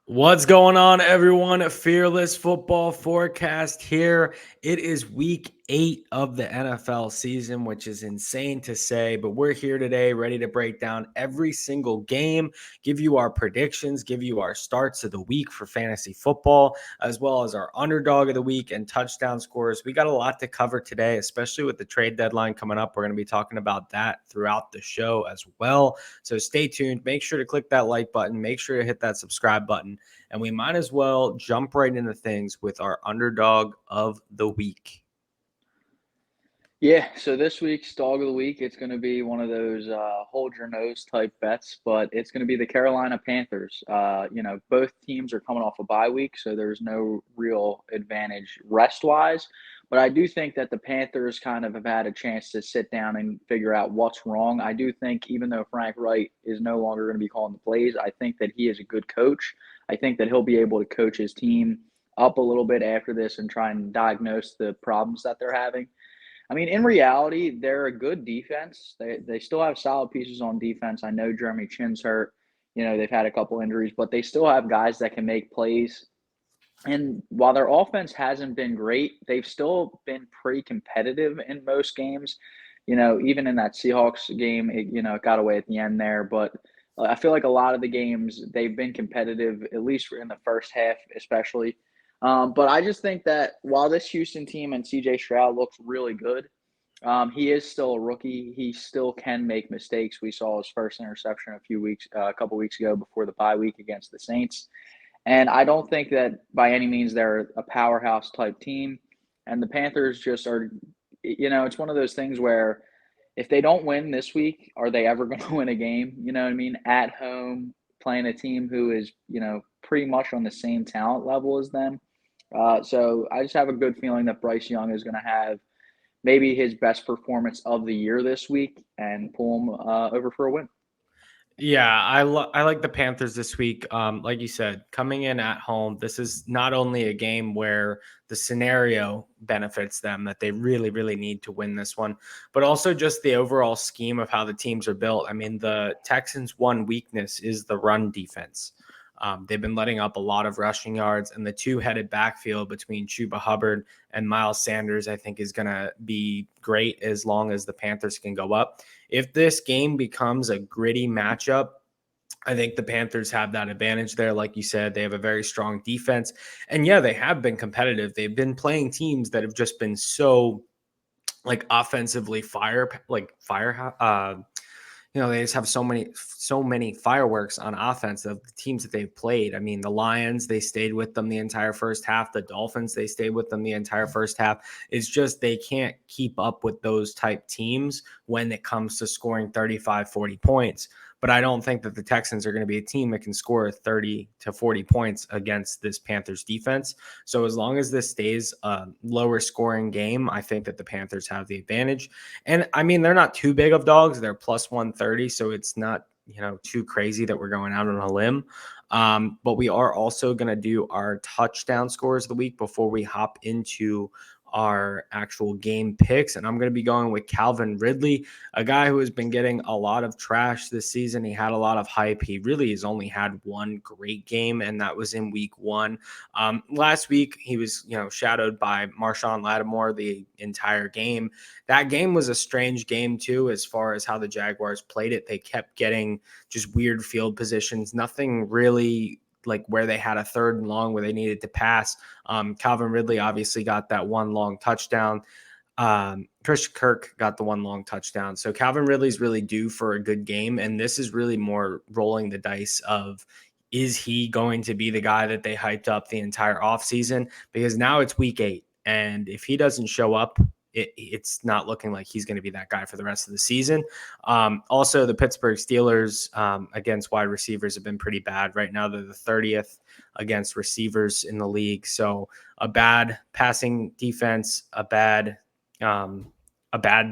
What's going on, everyone? Fearless Football Forecast here. It is week 8 of the NFL season, which is insane to say, but we're here today ready to break down every single game, give you our predictions, give you our starts of the week for fantasy football, as well as our underdog of the week and touchdown scores. We got a lot to cover today, especially with the trade deadline coming up. We're going to be talking about that throughout the show as well. So stay tuned. Make sure to click that like button. Make sure to hit that subscribe button. And we might as well jump right into things with our underdog of the week. Yeah, so this week's dog of the week, it's going to be one of those hold your nose type bets, but it's going to be the Carolina Panthers. Both teams are coming off a bye week, so there's no real advantage rest wise. But I do think that the Panthers kind of have had a chance to sit down and figure out what's wrong. I do think even though Frank Wright is no longer going to be calling the plays, I think that he is a good coach. I think that he'll be able to coach his team up a little bit after this and try and diagnose the problems that they're having. I mean, in reality, they're a good defense. They still have solid pieces on defense. I know Jeremy Chin's hurt. They've had a couple injuries, but they still have guys that can make plays. And while their offense hasn't been great, they've still been pretty competitive in most games. Even in that Seahawks game, it got away at the end there. But I feel like a lot of the games, they've been competitive, at least in the first half, especially. But I just think that while this Houston team and CJ Stroud looks really good, he is still a rookie. He still can make mistakes. We saw his first interception a couple weeks ago before the bye week against the Saints. And I don't think that by any means they're a powerhouse type team. And the Panthers just are, it's one of those things where if they don't win this week, are they ever going to win a game? You know what I mean? At home, playing a team who is, pretty much on the same talent level as them. So I just have a good feeling that Bryce Young is going to have maybe his best performance of the year this week and pull him over for a win. Yeah, I like the Panthers this week. Like you said, coming in at home, this is not only a game where the scenario benefits them that they really, really need to win this one, but also just the overall scheme of how the teams are built. I mean, the Texans' one weakness is the run defense. They've been letting up a lot of rushing yards, and the two-headed backfield between Chuba Hubbard and Miles Sanders, I think, is going to be great as long as the Panthers can go up. If this game becomes a gritty matchup, I think the Panthers have that advantage there. Like you said, they have a very strong defense. And yeah, they have been competitive. They've been playing teams that have just been so offensively they just have so many fireworks on offense of the teams that they've played. I mean, the Lions, they stayed with them the entire first half. The Dolphins, they stayed with them the entire first half. It's just they can't keep up with those type teams when it comes to scoring 35, 40 points. But I don't think that the Texans are going to be a team that can score 30 to 40 points against this Panthers defense. So as long as this stays a lower scoring game, I think that the Panthers have the advantage. And I mean, they're not too big of dogs. They're plus 130. So it's not, too crazy that we're going out on a limb. But we are also going to do our touchdown scores of the week before we hop into our actual game picks. And I'm going to be going with Calvin Ridley, a guy who has been getting a lot of trash this season. He had a lot of hype. He really has only had one great game, and that was in week 1. Last week, he was, shadowed by Marshawn Lattimore the entire game. That game was a strange game, too, as far as how the Jaguars played it. They kept getting just weird field positions, nothing really like where they had a 3rd and long where they needed to pass. Calvin Ridley obviously got that one long touchdown. Christian Kirk got the one long touchdown. So Calvin Ridley's really due for a good game. And this is really more rolling the dice of, is he going to be the guy that they hyped up the entire offseason? Because now it's week 8. And if he doesn't show up, it's not looking like he's going to be that guy for the rest of the season. Also, the Pittsburgh Steelers against wide receivers have been pretty bad. Right now, they're the 30th against receivers in the league. So a bad passing defense, a bad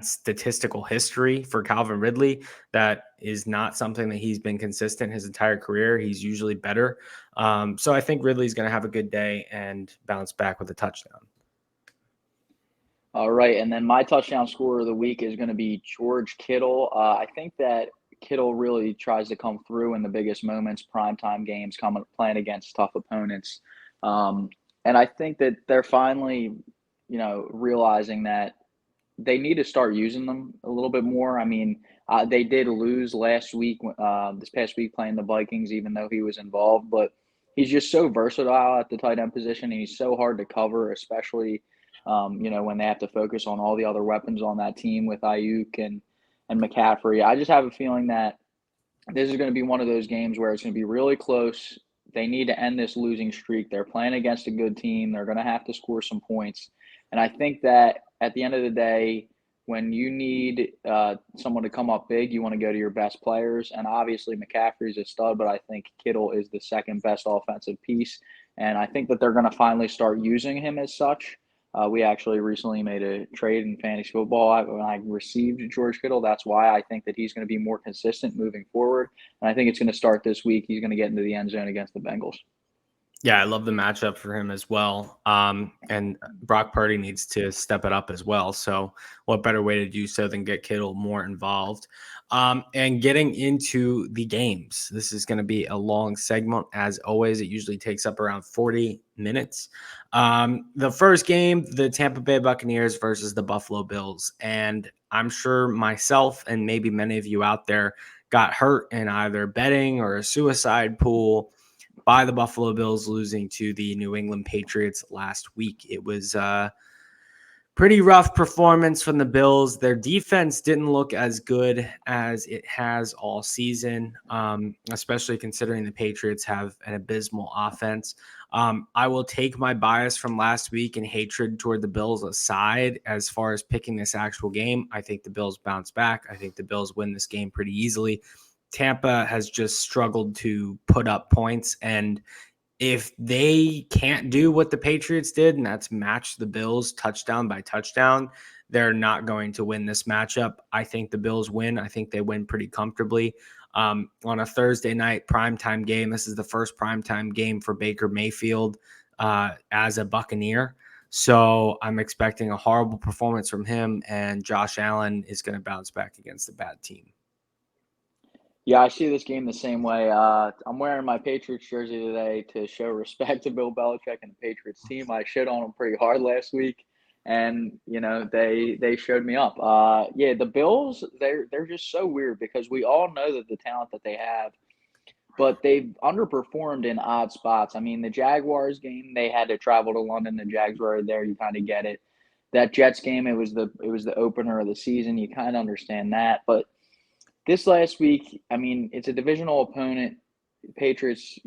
statistical history for Calvin Ridley. That is not something that he's been consistent his entire career. He's usually better. So I think Ridley's going to have a good day and bounce back with a touchdown. All right, and then my touchdown scorer of the week is going to be George Kittle. I think that Kittle really tries to come through in the biggest moments, primetime games, playing against tough opponents. Um, and I think that they're finally, realizing that they need to start using them a little bit more. I mean, they did lose last week, this past week playing the Vikings, even though he was involved. But he's just so versatile at the tight end position, and he's so hard to cover, especially when they have to focus on all the other weapons on that team with Ayuk and McCaffrey. I just have a feeling that this is going to be one of those games where it's going to be really close. They need to end this losing streak. They're playing against a good team. They're going to have to score some points. And I think that at the end of the day, when you need someone to come up big, you want to go to your best players. And obviously, McCaffrey's a stud, but I think Kittle is the second best offensive piece. And I think that they're going to finally start using him as such. We actually recently made a trade in fantasy football when I received George Kittle. That's why I think that he's going to be more consistent moving forward. And I think it's going to start this week. He's going to get into the end zone against the Bengals. Yeah, I love the matchup for him as well. And Brock Purdy needs to step it up as well. So what better way to do so than get Kittle more involved? And getting into the games. This is going to be a long segment. As always, it usually takes up around 40 minutes. The first game, the Tampa Bay Buccaneers versus the Buffalo Bills. And I'm sure myself and maybe many of you out there got hurt in either betting or a suicide pool by the Buffalo Bills losing to the New England Patriots last week. It was a pretty rough performance from the Bills. Their defense didn't look as good as it has all season, especially considering the Patriots have an abysmal offense. I will take my bias from last week and hatred toward the Bills aside as far as picking this actual game. I think the Bills bounce back. I think the Bills win this game pretty easily. Tampa has just struggled to put up points. And if they can't do what the Patriots did, and that's match the Bills touchdown by touchdown, they're not going to win this matchup. I think the Bills win. I think they win pretty comfortably. On a Thursday night primetime game, this is the first primetime game for Baker Mayfield as a Buccaneer. So I'm expecting a horrible performance from him, and Josh Allen is going to bounce back against a bad team. Yeah, I see this game the same way. I'm wearing my Patriots jersey today to show respect to Bill Belichick and the Patriots team. I shit on them pretty hard last week, and they showed me up. Yeah, the Bills they're just so weird because we all know that the talent that they have, but they've underperformed in odd spots. I mean, the Jaguars game they had to travel to London. The Jags were there. You kind of get it. That Jets game it was the opener of the season. You kind of understand that, but this last week, I mean, it's a divisional opponent. Patriots,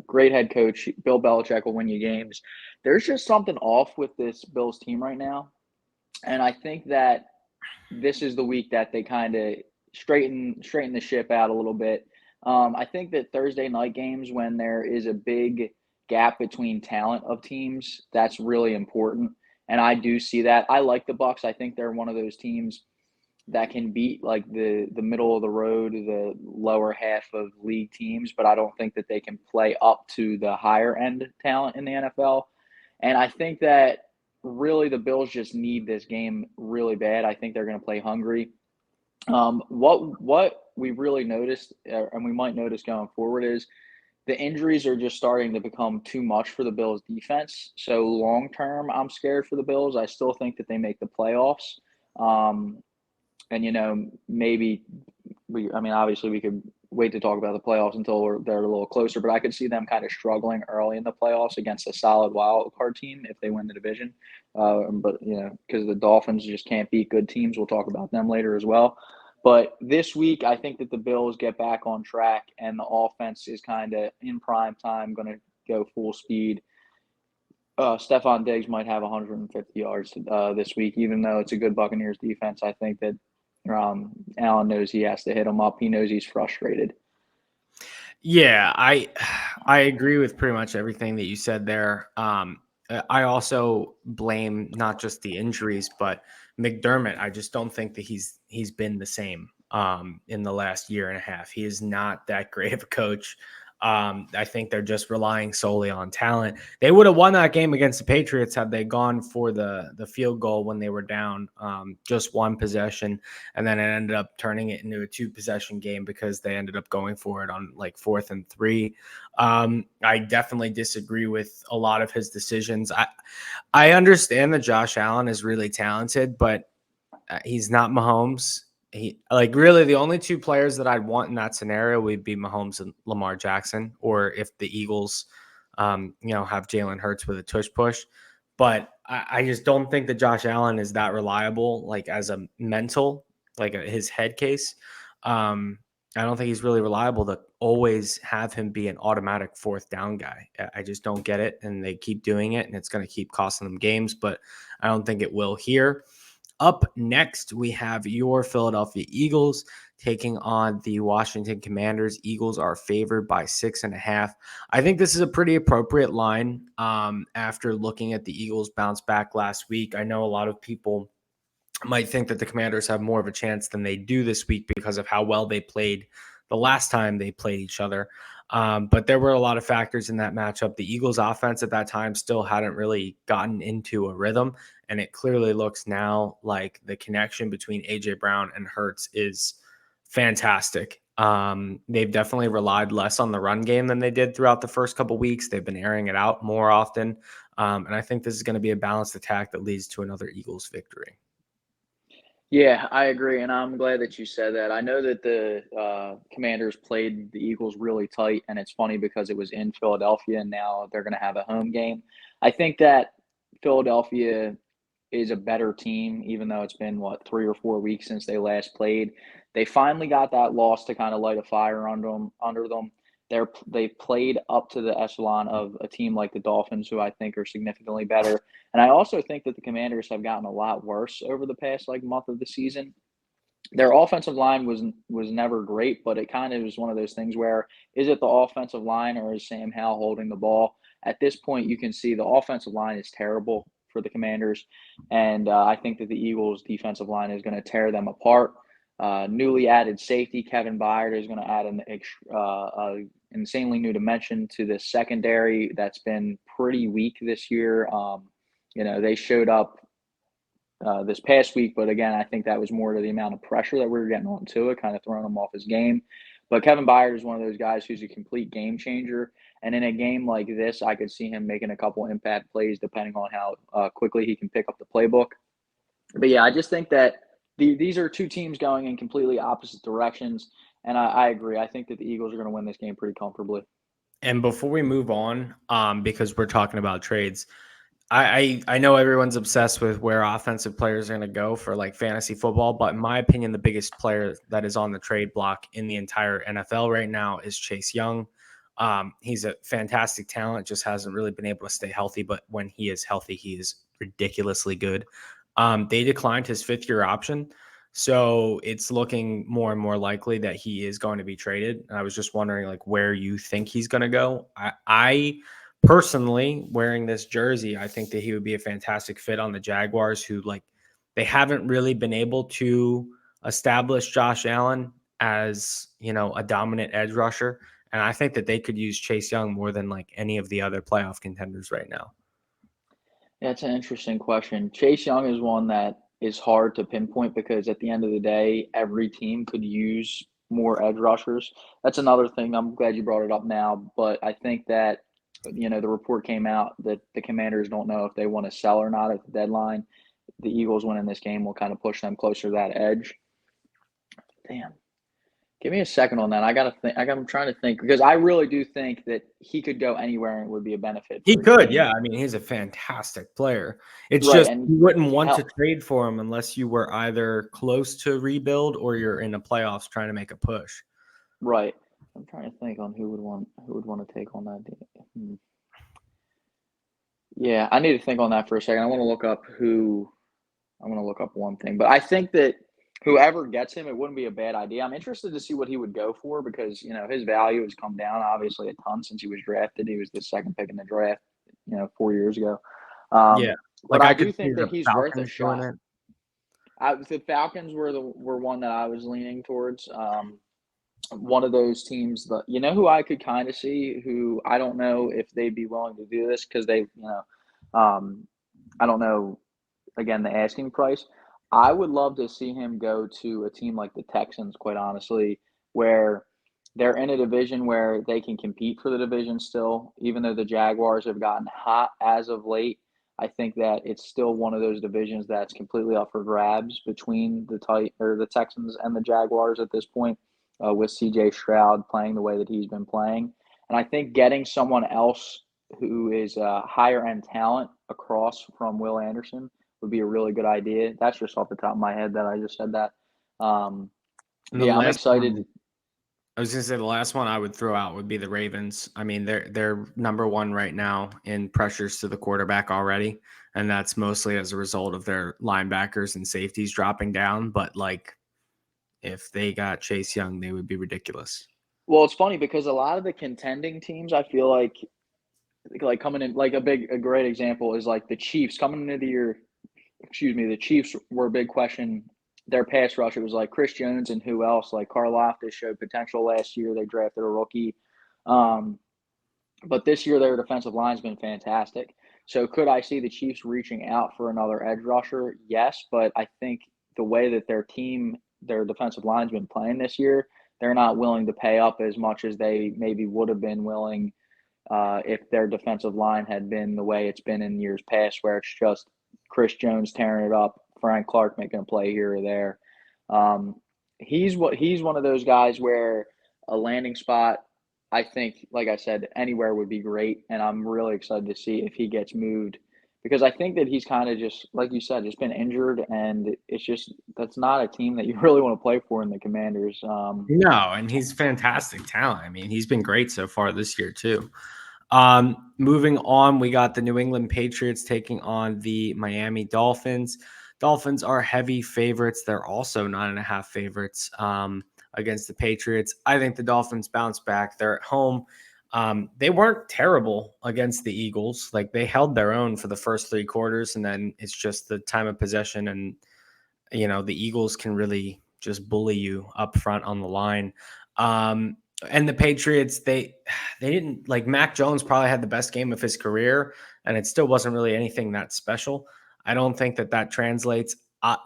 great head coach. Bill Belichick will win you games. There's just something off with this Bills team right now. And I think that this is the week that they kind of straighten the ship out a little bit. I think that Thursday night games, when there is a big gap between talent of teams, that's really important. And I do see that. I like the Bucks. I think they're one of those teams that can beat like the middle of the road, the lower half of league teams, but I don't think that they can play up to the higher end talent in the NFL. And I think that really the Bills just need this game really bad. I think they're going to play hungry. What we really noticed, and we might notice going forward, is the injuries are just starting to become too much for the Bills defense. So long term, I'm scared for the Bills. I still think that they make the playoffs. And maybe obviously we could wait to talk about the playoffs until they're a little closer, but I could see them kind of struggling early in the playoffs against a solid wild card team if they win the division. But because the Dolphins just can't beat good teams, we'll talk about them later as well. But this week, I think that the Bills get back on track and the offense is kind of in prime time, going to go full speed. Stephon Diggs might have 150 yards this week, even though it's a good Buccaneers defense. I think that Allen knows he has to hit him up. He knows he's frustrated. Yeah, I agree with pretty much everything that you said there. I also blame not just the injuries, but McDermott. I just don't think that he's been the same in the last year and a half. He is not that great of a coach. I think they're just relying solely on talent. They would have won that game against the Patriots had they gone for the field goal when they were down just one possession, and then it ended up turning it into a 2-possession game because they ended up going for it on like 4th and 3. I definitely disagree with a lot of his decisions. I understand that Josh Allen is really talented, but he's not Mahomes. He like really the only 2 players that I'd want in that scenario would be Mahomes and Lamar Jackson, or if the Eagles, have Jalen Hurts with a tush push. But I just don't think that Josh Allen is that reliable, like as a mental, like his head case. I don't think he's really reliable to always have him be an automatic 4th down guy. I just don't get it, and they keep doing it, and it's going to keep costing them games. But I don't think it will here. Up next, we have your Philadelphia Eagles taking on the Washington Commanders. Eagles are favored by 6.5. I think this is a pretty appropriate line after looking at the Eagles bounce back last week. I know a lot of people might think that the Commanders have more of a chance than they do this week because of how well they played the last time they played each other. But there were a lot of factors in that matchup. The Eagles' offense at that time still hadn't really gotten into a rhythm, and it clearly looks now like the connection between A.J. Brown and Hurts is fantastic. They've definitely relied less on the run game than they did throughout the first couple weeks. They've been airing it out more often, and I think this is going to be a balanced attack that leads to another Eagles victory. Yeah, I agree, and I'm glad that you said that. I know that the Commanders played the Eagles really tight, and it's funny because it was in Philadelphia, and now they're going to have a home game. I think that Philadelphia is a better team, even though it's been, 3 or 4 weeks since they last played. They finally got that loss to kind of light a fire under them. They played up to the echelon of a team like the Dolphins, who I think are significantly better. And I also think that the Commanders have gotten a lot worse over the past month of the season. Their offensive line was never great, but it kind of was one of those things where is it the offensive line or is Sam Howell holding the ball? At this point, you can see the offensive line is terrible for the Commanders, and I think that the Eagles' defensive line is going to tear them apart. Newly added safety Kevin Byard is going to add an insanely new dimension to the secondary that's been pretty weak this year. They showed up this past week, but again, I think that was more to the amount of pressure that we were getting on Tua, kind of throwing him off his game. But Kevin Byard is one of those guys who's a complete game changer. And in a game like this, I could see him making a couple impact plays depending on how quickly he can pick up the playbook. But yeah, I just think that these are 2 teams going in completely opposite directions. And I agree. I think that the Eagles are going to win this game pretty comfortably. And before we move on, because we're talking about trades, I know everyone's obsessed with where offensive players are going to go for like fantasy football, but in my opinion, the biggest player that is on the trade block in the entire NFL right now is Chase Young. He's a fantastic talent, just hasn't really been able to stay healthy, but when he is healthy, he is ridiculously good. They declined his 5th-year option, so it's looking more and more likely that he is going to be traded. And I was just wondering like where you think he's going to go. I personally, wearing this jersey, I think that he would be a fantastic fit on the Jaguars, who like they haven't really been able to establish Josh Allen as, a dominant edge rusher. And I think that they could use Chase Young more than like any of the other playoff contenders right now. That's an interesting question. Chase Young is one that is hard to pinpoint because at the end of the day, every team could use more edge rushers. That's another thing. I'm glad you brought it up now, but I think that the report came out that the Commanders don't know if they want to sell or not at the deadline. The Eagles winning this game will kind of push them closer to that edge. Damn. Give me a second on that. I gotta think. I'm trying to think because I really do think that he could go anywhere and it would be a benefit He for his could, team. yeah. I mean, he's a fantastic player. It's Right, just and you wouldn't want to hell, trade for him unless you were either close to rebuild or you're in the playoffs trying to make a push. right. I'm trying to think on who would want to take on that deal. Yeah, I need to think on that for a second. I want to look up one thing, but I think that whoever gets him, it wouldn't be a bad idea. I'm interested to see what he would go for because his value has come down obviously a ton since he was drafted. He was the 2nd pick in the draft, 4 years ago. Yeah. But Like I I could do see think that the he's worth a Falcons doing shot. it. The Falcons were one that I was leaning towards. one of those teams that who I could kind of see, who I don't know if they'd be willing to do this because um, I don't know, again, the asking price. I would love to see him go to a team like the Texans, quite honestly, where they're in a division where they can compete for the division still, even though the Jaguars have gotten hot as of late. I think that it's still one of those divisions that's completely up for grabs between the Texans and the Jaguars at this point, with CJ Stroud playing the way that he's been playing. And I think getting someone else who is a higher end talent across from Will Anderson would be a really good idea. That's just off the top of my head that I just said that. Um, And but the yeah, I'm last excited. one, I was gonna say the last one I would throw out would be the Ravens. I mean, they're number one right now in pressures to the quarterback already, and that's mostly as a result of their linebackers and safeties dropping down. But like, if they got Chase Young, they would be ridiculous. Well, it's funny because a lot of the contending teams, I feel like coming in, like a great example is like the Chiefs coming into the year. Excuse me, the Chiefs were a big question. Their pass rush, it was like Chris Jones and who else? Like Karlaftis showed potential last year. They drafted a rookie. Um, But this year, their defensive line's been fantastic. So could I see the Chiefs reaching out for another edge rusher? Yes, but I think the way that their defensive line's been playing this year, they're not willing to pay up as much as they maybe would have been willing if their defensive line had been the way it's been in years past, where it's just Chris Jones tearing it up, Frank Clark making a play here or there. Um, he's one of those guys where a landing spot, I think, like I said, anywhere would be great, and I'm really excited to see if he gets moved because I think that he's kind of just like you said, just been injured, and it's just that's not a team that you really want to play for in the Commanders. No, and he's fantastic talent. I mean, he's been great so far this year too. Moving on, we got the New England Patriots taking on the Miami Dolphins. Dolphins are heavy favorites. They're also 9.5 favorites against the Patriots. I think the Dolphins bounce back. They're at home. They weren't terrible against the Eagles. Like they held their own for the first three quarters, and then it's just the time of possession, and the Eagles can really just bully you up front on the line. And the Patriots, they didn't like Mac Jones probably had the best game of his career, and it still wasn't really anything that special. I don't think that translates.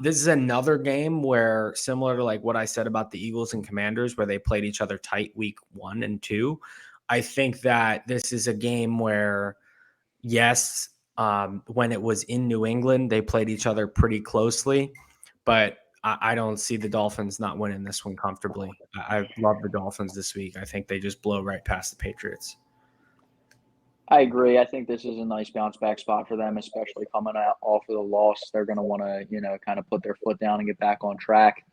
This is another game where, similar to like what I said about the Eagles and Commanders, where they played each other tight week 1 and 2. I think that this is a game where, yes, when it was in New England, they played each other pretty closely, but I don't see the Dolphins not winning this one comfortably. I love the Dolphins this week. I think they just blow right past the Patriots. I agree. I think this is a nice bounce back spot for them, especially coming out off of the loss. They're going to want to, kind of put their foot down and get back on track.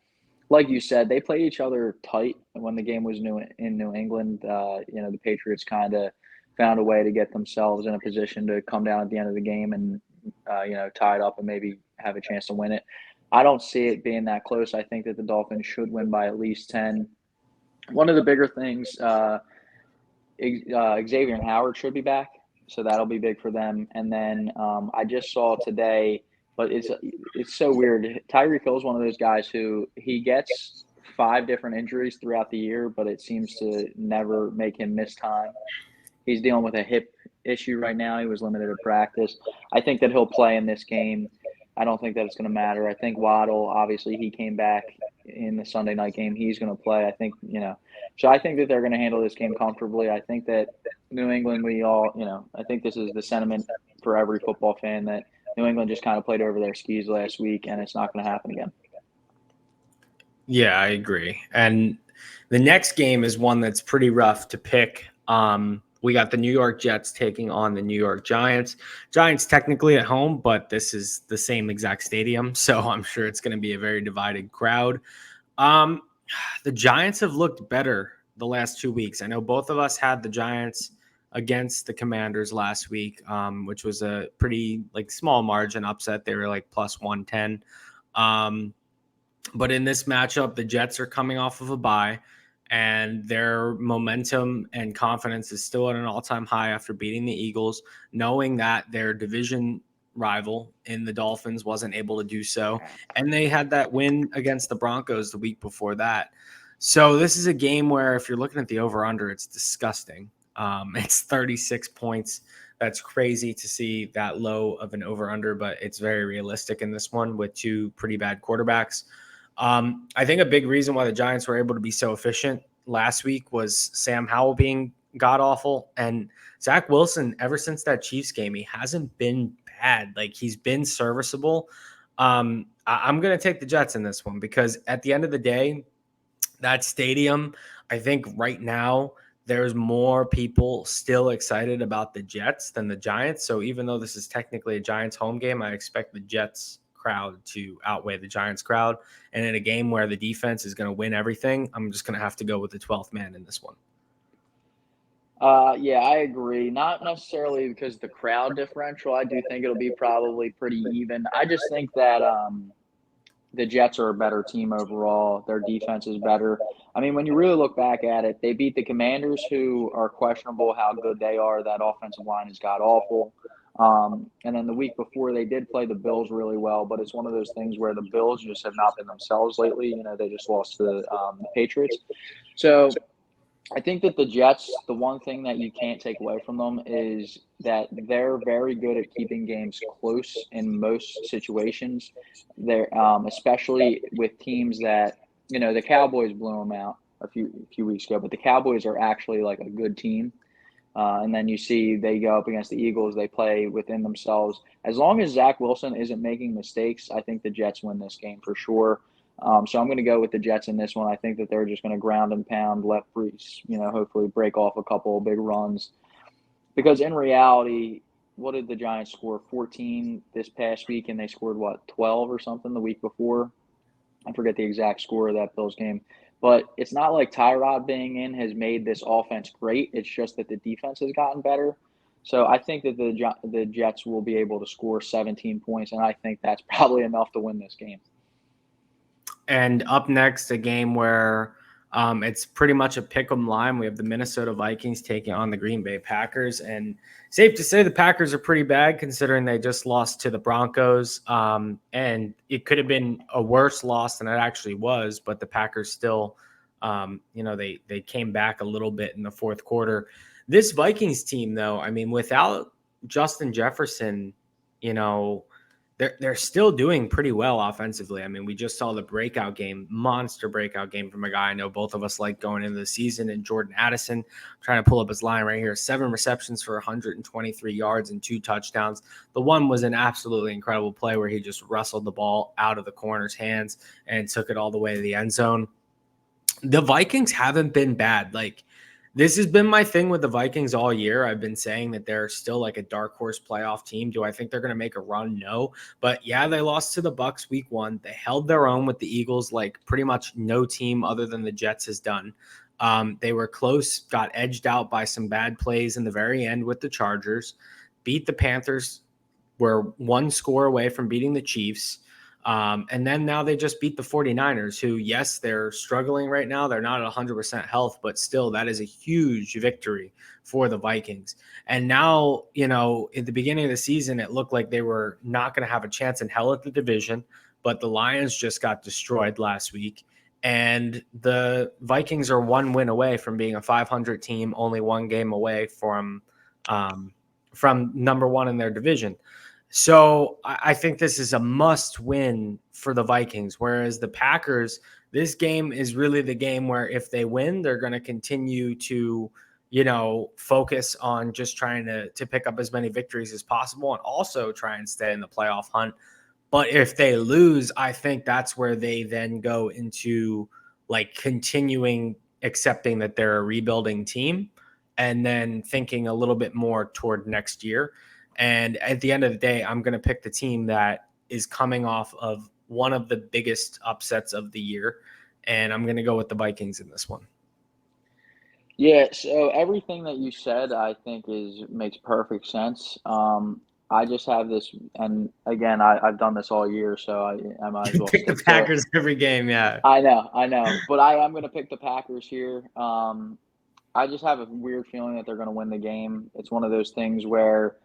Like you said, they played each other tight when the game was in New England. The Patriots kind of found a way to get themselves in a position to come down at the end of the game and, tie it up and maybe have a chance to win it. I don't see it being that close. I think that the Dolphins should win by at least 10. One of the bigger things, Xavier and Howard should be back, so that'll be big for them. And then I just saw today, but it's so weird. Tyreek Hill is one of those guys who he gets 5 different injuries throughout the year, but it seems to never make him miss time. He's dealing with a hip issue right now. He was limited to practice. I think that he'll play in this game. I don't think that it's going to matter. I think Waddle, obviously, he came back in the Sunday night game. He's going to play. I think, so I think that they're going to handle this game comfortably. I think that New England, I think this is the sentiment for every football fan that New England just kind of played over their skis last week, and it's not going to happen again. Yeah, I agree. And the next game is one that's pretty rough to pick. We got the New York Jets taking on the New York Giants. Giants technically at home, but this is the same exact stadium, so I'm sure it's going to be a very divided crowd. Um, the Giants have looked better the last 2 weeks. I know both of us had the Giants against the Commanders last week, which was a pretty like small margin upset. They were like plus 110. But in this matchup, the Jets are coming off of a bye, and their momentum and confidence is still at an all-time high after beating the Eagles, knowing that their division rival in the Dolphins wasn't able to do so. And they had that win against the Broncos the week before that. So this is a game where if you're looking at the over-under, it's disgusting. It's 36 points. That's crazy to see that low of an over-under, but it's very realistic in this one with two pretty bad quarterbacks. I think a big reason why the Giants were able to be so efficient last week was Sam Howell being god-awful. And Zach Wilson, ever since that Chiefs game, he hasn't been bad. Like, he's been serviceable. I'm going to take the Jets in this one because at the end of the day, that stadium, I think right now there's more people still excited about the Jets than the Giants. So even though this is technically a Giants home game, I expect the Jets crowd to outweigh the Giants crowd. And in a game where the defense is going to win everything, I'm just going to have to go with the 12th man in this one. Yeah, I agree. Not necessarily because the crowd differential. I do think it'll be probably pretty even. I just think that the Jets are a better team overall. Their defense is better. I mean, when you really look back at it, they beat the Commanders, who are questionable how good they are. That offensive line is god awful. And then the week before, they did play the Bills really well, but it's one of those things where the Bills just have not been themselves lately. You know, they just lost to the Patriots. So I think that the Jets, the one thing that you can't take away from them is that they're very good at keeping games close in most situations. They're especially with teams that the Cowboys blew them out a few weeks ago, but the Cowboys are actually like a good team. And then you see they go up against the Eagles. They play within themselves. As long as Zach Wilson isn't making mistakes, I think the Jets win this game for sure. So I'm going to go with the Jets in this one. I think that they're just going to ground and pound, let Brees, hopefully break off a couple of big runs. Because in reality, what did the Giants score? 14 this past week, and they scored, 12 or something the week before? I forget the exact score of that Bills game. But it's not like Tyrod being in has made this offense great. It's just that the defense has gotten better. So I think that the Jets will be able to score 17 points, and I think that's probably enough to win this game. And up next, a game where it's pretty much a pick 'em line. We have the Minnesota Vikings taking on the Green Bay Packers. And safe to say the Packers are pretty bad considering they just lost to the Broncos. And it could have been a worse loss than it actually was, but the Packers still, they came back a little bit in the fourth quarter. This Vikings team, though, I mean, without Justin Jefferson, you know, they're still doing pretty well offensively. I mean, we just saw the monster breakout game from a guy I know both of us like going into the season, and Jordan Addison. I'm trying to pull up his line right here. 7 receptions for 123 yards and 2 touchdowns. The one was an absolutely incredible play where he just wrestled the ball out of the corner's hands and took it all the way to the end zone. The Vikings haven't been bad. Like, this has been my thing with the Vikings all year. I've been saying that they're still like a dark horse playoff team. Do I think they're going to make a run? No. But yeah, they lost to the Bucs week 1. They held their own with the Eagles, like pretty much no team other than the Jets has done. They were close, got edged out by some bad plays in the very end with the Chargers, beat the Panthers, were 1 score away from beating the Chiefs. And then now they just beat the 49ers, who, yes, they're struggling right now. They're not at 100% health, but still, that is a huge victory for the Vikings. And now, at the beginning of the season, it looked like they were not going to have a chance in hell at the division, but the Lions just got destroyed last week. And the Vikings are 1 win away from being a 500 team, only 1 game away from number 1 in their division. So I think this is a must win for the Vikings, whereas the Packers, this game is really the game where if they win, they're going to continue to, focus on just trying to pick up as many victories as possible and also try and stay in the playoff hunt. But if they lose, I think that's where they then go into like continuing accepting that they're a rebuilding team and then thinking a little bit more toward next year. And at the end of the day, I'm going to pick the team that is coming off of one of the biggest upsets of the year. And I'm going to go with the Vikings in this one. Yeah, so everything that you said, I think makes perfect sense. I just have this, and again, I've done this all year, so I might as well Pick the stick to it. Packers every game, yeah. I know, but I am going to pick the Packers here. I just have a weird feeling that they're going to win the game. It's one of those things where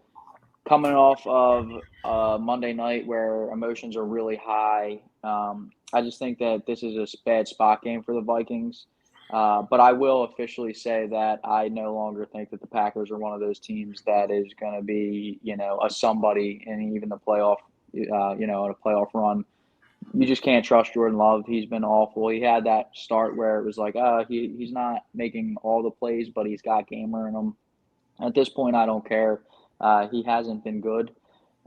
coming off of Monday night where emotions are really high, I just think that this is a bad spot game for the Vikings. But I will officially say that I no longer think that the Packers are one of those teams that is going to be, a somebody in even the playoff, in a playoff run. You just can't trust Jordan Love. He's been awful. He had that start where it was like, he's not making all the plays, but he's got gamer in him. At this point, I don't care. He hasn't been good.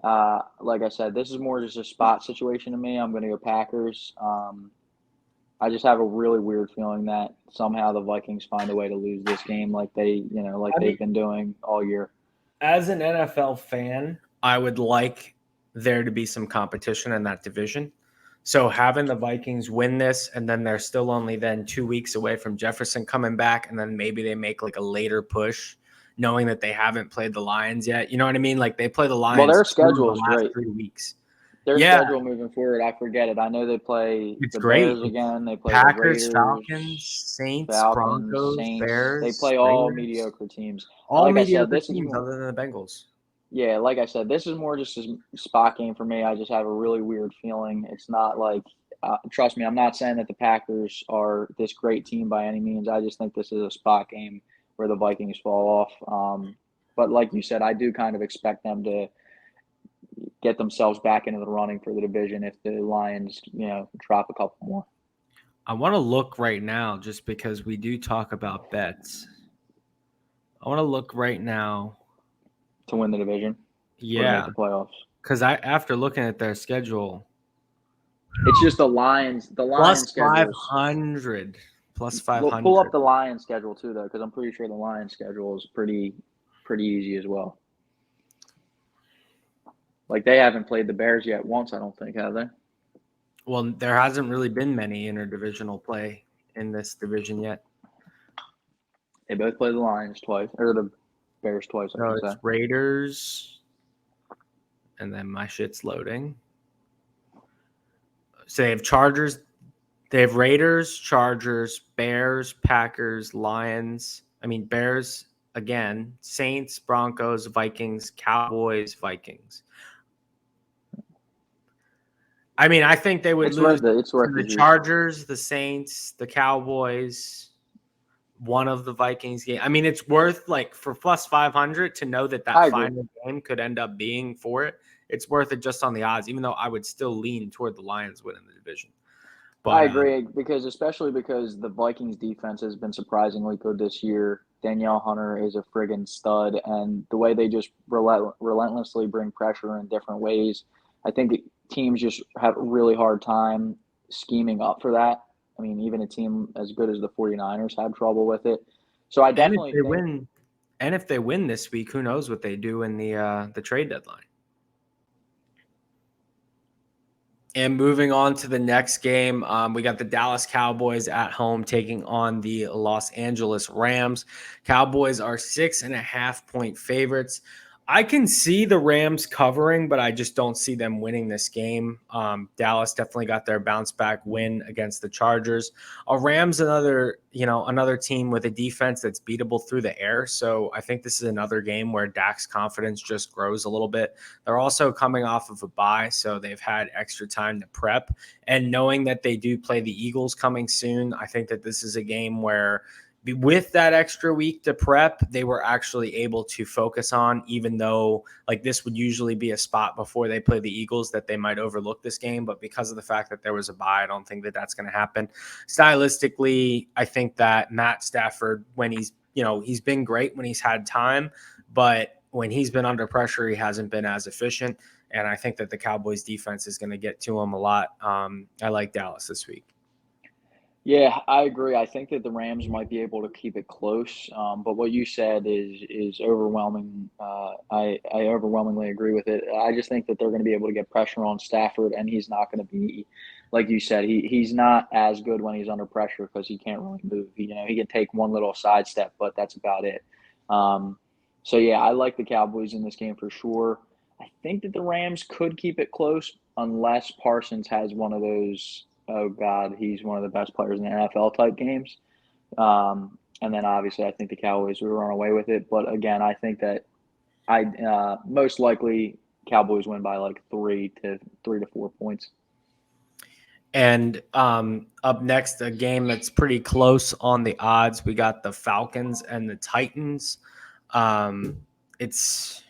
Like I said, this is more just a spot situation to me. I'm going to go Packers. I just have a really weird feeling that somehow the Vikings find a way to lose this game like they've been doing all year. As an NFL fan, I would like there to be some competition in that division. So having the Vikings win this, and then they're still only then 2 weeks away from Jefferson coming back, and then maybe they make like a later push, knowing that they haven't played the Lions yet. You know what I mean? Like they play the Well, Lions their 2 of schedule the is last great. 3 weeks. Their Yeah, schedule moving forward, I forget it. I know they play it's the great. Bears again. They play Packers, the Falcons, Raiders, Saints, Falcons, Broncos, Saints. They Bears, play all Raiders, mediocre teams. all Like I said, mediocre this is teams other than the Bengals. yeah, like I said, this is more just a spot game for me. I just have a really weird feeling. It's not like, trust me, I'm not saying that the Packers are this great team by any means. I just think this is a spot game where the Vikings fall off. But like you said, I do kind of expect them to get themselves back into the running for the division if the Lions, drop a couple more. I want to look right now just because we do talk about bets. I want to look right now. To win the division or to make Yeah, the playoffs. because after looking at their schedule, It's just the Lions. The plus Lions schedules. 500, plus Pull up 500. the Lions schedule too, though, because I'm pretty sure the Lions schedule is pretty easy as well. Like they haven't played the Bears yet once, I don't think, have they? Well, there hasn't really been many interdivisional play in this division yet. They both play the Lions twice, or the Bears twice, I So should it's say. Raiders, and then my shit's loading. So they have Chargers, they have Raiders, Chargers, Bears, Packers, Lions. I mean, Bears again, Saints, Broncos, Vikings, Cowboys, Vikings. I mean, I think they would lose It's to worth the Chargers, the Saints, the Cowboys, one of the Vikings game. I mean, it's worth like for plus 500 to know that final game could end up being for it. It's worth it just on the odds, even though I would still lean toward the Lions winning the division. But, I agree especially because the Vikings defense has been surprisingly good this year. Danielle Hunter is a friggin' stud, and the way they just relentlessly bring pressure in different ways, I think teams just have a really hard time scheming up for that. I mean, even a team as good as the 49ers had trouble with it. So I definitely think if they win this week, who knows what they do in the trade deadline. And moving on to the next game, we got the Dallas Cowboys at home taking on the Los Angeles Rams. Cowboys are 6.5-point favorites. I can see the Rams covering, but I just don't see them winning this game. Dallas definitely got their bounce back win against the Chargers. Rams, another team with a defense that's beatable through the air. So I think this is another game where Dak's confidence just grows a little bit. They're also coming off of a bye, so they've had extra time to prep. And knowing that they do play the Eagles coming soon, I think that this is a game where with that extra week to prep, they were actually able to focus on, even though like this would usually be a spot before they play the Eagles that they might overlook this game. But because of the fact that there was a bye, I don't think that that's going to happen. Stylistically, I think that Matt Stafford, when he's been great when he's had time, but when he's been under pressure, he hasn't been as efficient. And I think that the Cowboys defense is going to get to him a lot. I like Dallas this week. Yeah, I agree. I think that the Rams might be able to keep it close, but what you said is overwhelming. I overwhelmingly agree with it. I just think that they're going to be able to get pressure on Stafford, and he's not going to be, like you said, he's not as good when he's under pressure because he can't really move. He can take one little sidestep, but that's about it. So yeah, I like the Cowboys in this game for sure. I think that the Rams could keep it close unless Parsons has one of those, oh God, he's one of the best players in the NFL type games. And then obviously I think the Cowboys would run away with it. But again, I think that most likely Cowboys win by like 3 to 4 points. And up next, a game that's pretty close on the odds. We got the Falcons and the Titans. Um, it's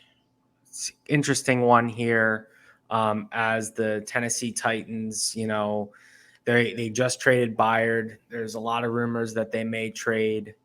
interesting one here, as the Tennessee Titans, they just traded Byard. There's a lot of rumors that they may trade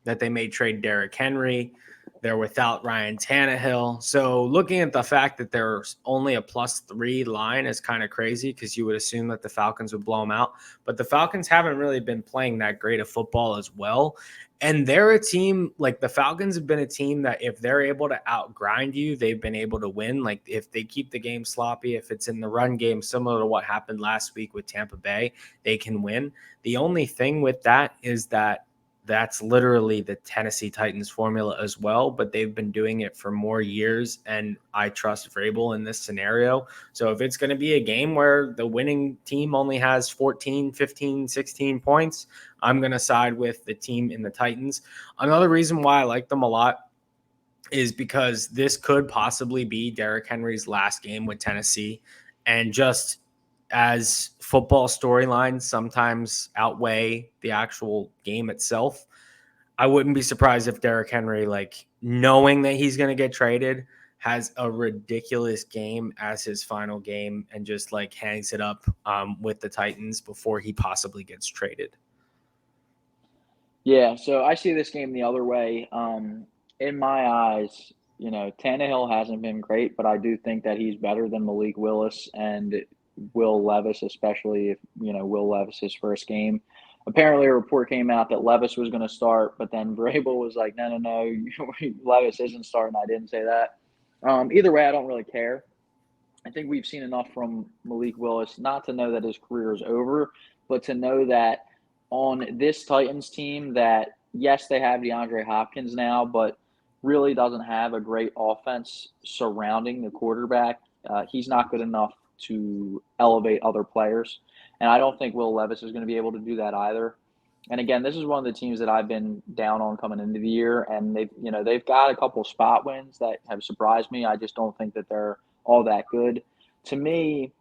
Derrick Henry. They're without Ryan Tannehill. So looking at the fact that there's only a +3 line is kind of crazy, because you would assume that the Falcons would blow them out. But the Falcons haven't really been playing that great of football as well. And they're a team, like the Falcons have been a team that if they're able to outgrind you, they've been able to win. Like if they keep the game sloppy, if it's in the run game, similar to what happened last week with Tampa Bay, they can win. The only thing with that is that that's literally the Tennessee Titans formula as well, but they've been doing it for more years, and I trust Vrabel in this scenario. So if it's going to be a game where the winning team only has 14, 15, 16 points, I'm going to side with the team in the Titans. Another reason why I like them a lot is because this could possibly be Derrick Henry's last game with Tennessee. And just as football storylines sometimes outweigh the actual game itself, I wouldn't be surprised if Derrick Henry, like knowing that he's going to get traded, has a ridiculous game as his final game and just like hangs it up with the Titans before he possibly gets traded. Yeah, so I see this game the other way. In my eyes, Tannehill hasn't been great, but I do think that he's better than Malik Willis and Will Levis, especially if, Will Levis's first game. Apparently, a report came out that Levis was going to start, but then Vrabel was like, no, Levis isn't starting. I didn't say that. Either way, I don't really care. I think we've seen enough from Malik Willis not to know that his career is over, but to know that on this Titans team that, yes, they have DeAndre Hopkins now, but really doesn't have a great offense surrounding the quarterback. He's not good enough to elevate other players. And I don't think Will Levis is going to be able to do that either. And again, this is one of the teams that I've been down on coming into the year, and they've got a couple spot wins that have surprised me. I just don't think that they're all that good. To me,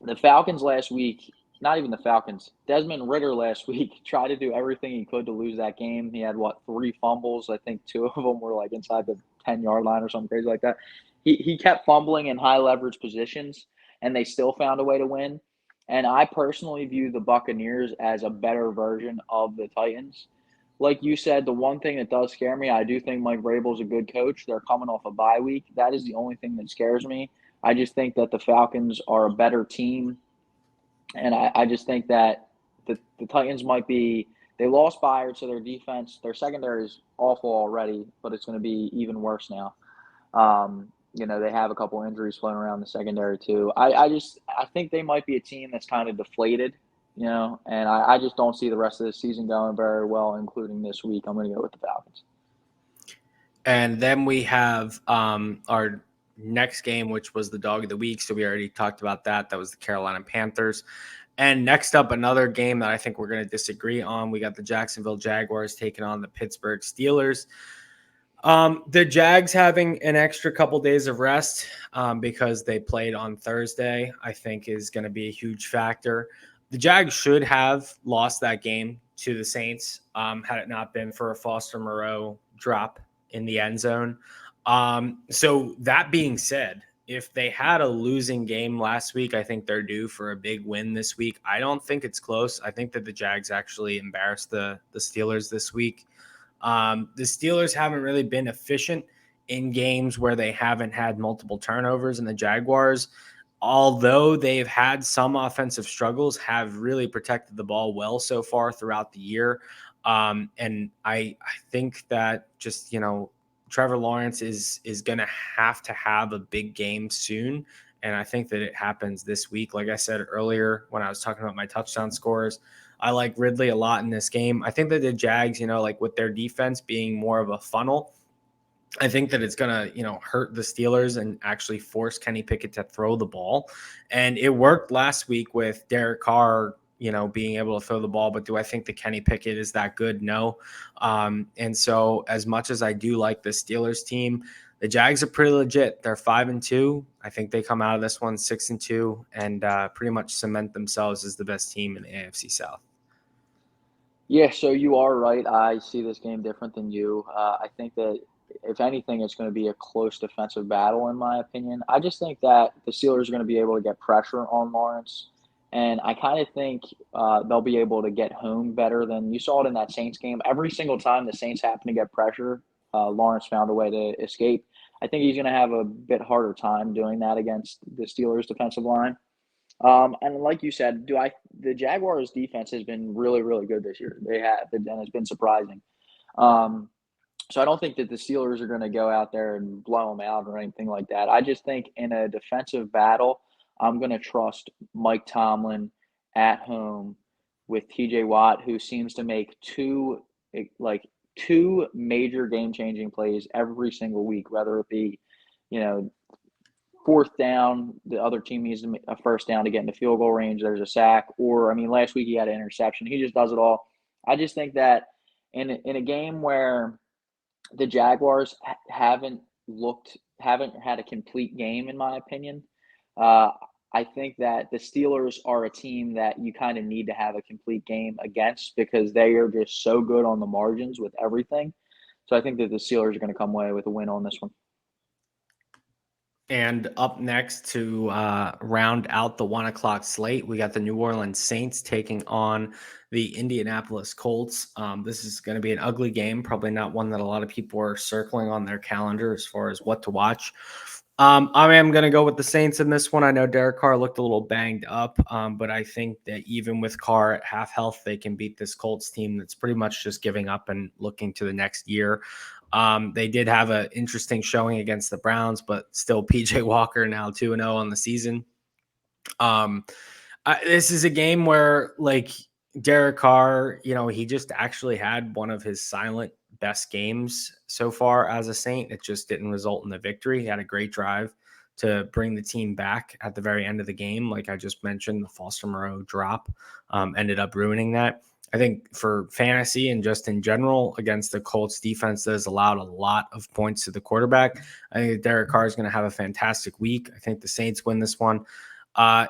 the Falcons last week, not even the Falcons, Desmond Ritter last week tried to do everything he could to lose that game. He had, 3 fumbles? I think 2 of them were like inside the 10-yard line or something crazy like that. He kept fumbling in high leverage positions, and they still found a way to win. And I personally view the Buccaneers as a better version of the Titans. Like you said, the one thing that does scare me, I do think Mike Vrabel's a good coach. They're coming off a bye week. That is the only thing that scares me. I just think that the Falcons are a better team. And I just think that the Titans might be – they lost Byard, so their defense – their secondary is awful already, but it's going to be even worse now. They have a couple injuries floating around the secondary too. I think they might be a team that's kind of deflated, and I just don't see the rest of the season going very well, including this week. I'm going to go with the Falcons. And then we have our next game, which was the dog of the week. So we already talked about that. That was the Carolina Panthers. And next up, another game that I think we're going to disagree on. We got the Jacksonville Jaguars taking on the Pittsburgh Steelers. The Jags having an extra couple days of rest because they played on Thursday, I think is going to be a huge factor. The Jags should have lost that game to the Saints had it not been for a Foster Moreau drop in the end zone. So that being said, if they had a losing game last week, I think they're due for a big win this week. I don't think it's close. I think that the Jags actually embarrassed the Steelers this week. The Steelers haven't really been efficient in games where they haven't had multiple turnovers, and the Jaguars, although they've had some offensive struggles, have really protected the ball well so far throughout the year. And I think that just, Trevor Lawrence is going to have a big game soon. And I think that it happens this week. Like I said earlier, when I was talking about my touchdown scores, I like Ridley a lot in this game. I think that the Jags, like with their defense being more of a funnel, I think that it's going to, hurt the Steelers and actually force Kenny Pickett to throw the ball. And it worked last week with Derek Carr, being able to throw the ball. But do I think that Kenny Pickett is that good? No. And so as much as I do like the Steelers team, the Jags are pretty legit. They're 5-2. I think they come out of this one 6-2 and pretty much cement themselves as the best team in the AFC South. Yeah, so you are right. I see this game different than you. I think that if anything, it's going to be a close defensive battle, in my opinion. I just think that the Steelers are going to be able to get pressure on Lawrence, and I kind of think they'll be able to get home better than you saw it in that Saints game. Every single time the Saints happened to get pressure, Lawrence found a way to escape. I think he's going to have a bit harder time doing that against the Steelers' defensive line. And like you said, the Jaguars defense has been really, really good this year. They have, and it's been surprising. Um, so I don't think that the Steelers are going to go out there and blow them out or anything like that. I just think in a defensive battle, I'm going to trust Mike Tomlin at home with TJ Watt, who seems to make two major game changing plays every single week, whether it be, you know, fourth down, the other team needs a first down to get into field goal range. There's a sack, or I mean, last week he had an interception. He just does it all. I just think that in a game where the Jaguars haven't had a complete game, in my opinion. Uh, I think that the Steelers are a team that you kind of need to have a complete game against because they are just so good on the margins with everything. So I think that the Steelers are going to come away with a win on this one. And up next to round out the 1 o'clock slate, we got the New Orleans Saints taking on the Indianapolis Colts. This is going to be an ugly game, probably not one that a lot of people are circling on their calendar as far as what to watch. I am going to go with the Saints in this one. I know Derek Carr looked a little banged up, but I think that even with Carr at half health, they can beat this Colts team that's pretty much just giving up and looking to the next year. They did have an interesting showing against the Browns, but still PJ Walker now 2-0 on the season. This is a game where like Derek Carr, he just actually had one of his silent best games so far as a Saint. It just didn't result in the victory. He had a great drive to bring the team back at the very end of the game. Like I just mentioned, the Foster Moreau drop ended up ruining that. I think for fantasy and just in general against the Colts defense that has allowed a lot of points to the quarterback, I think Derek Carr is going to have a fantastic week. I think the Saints win this one.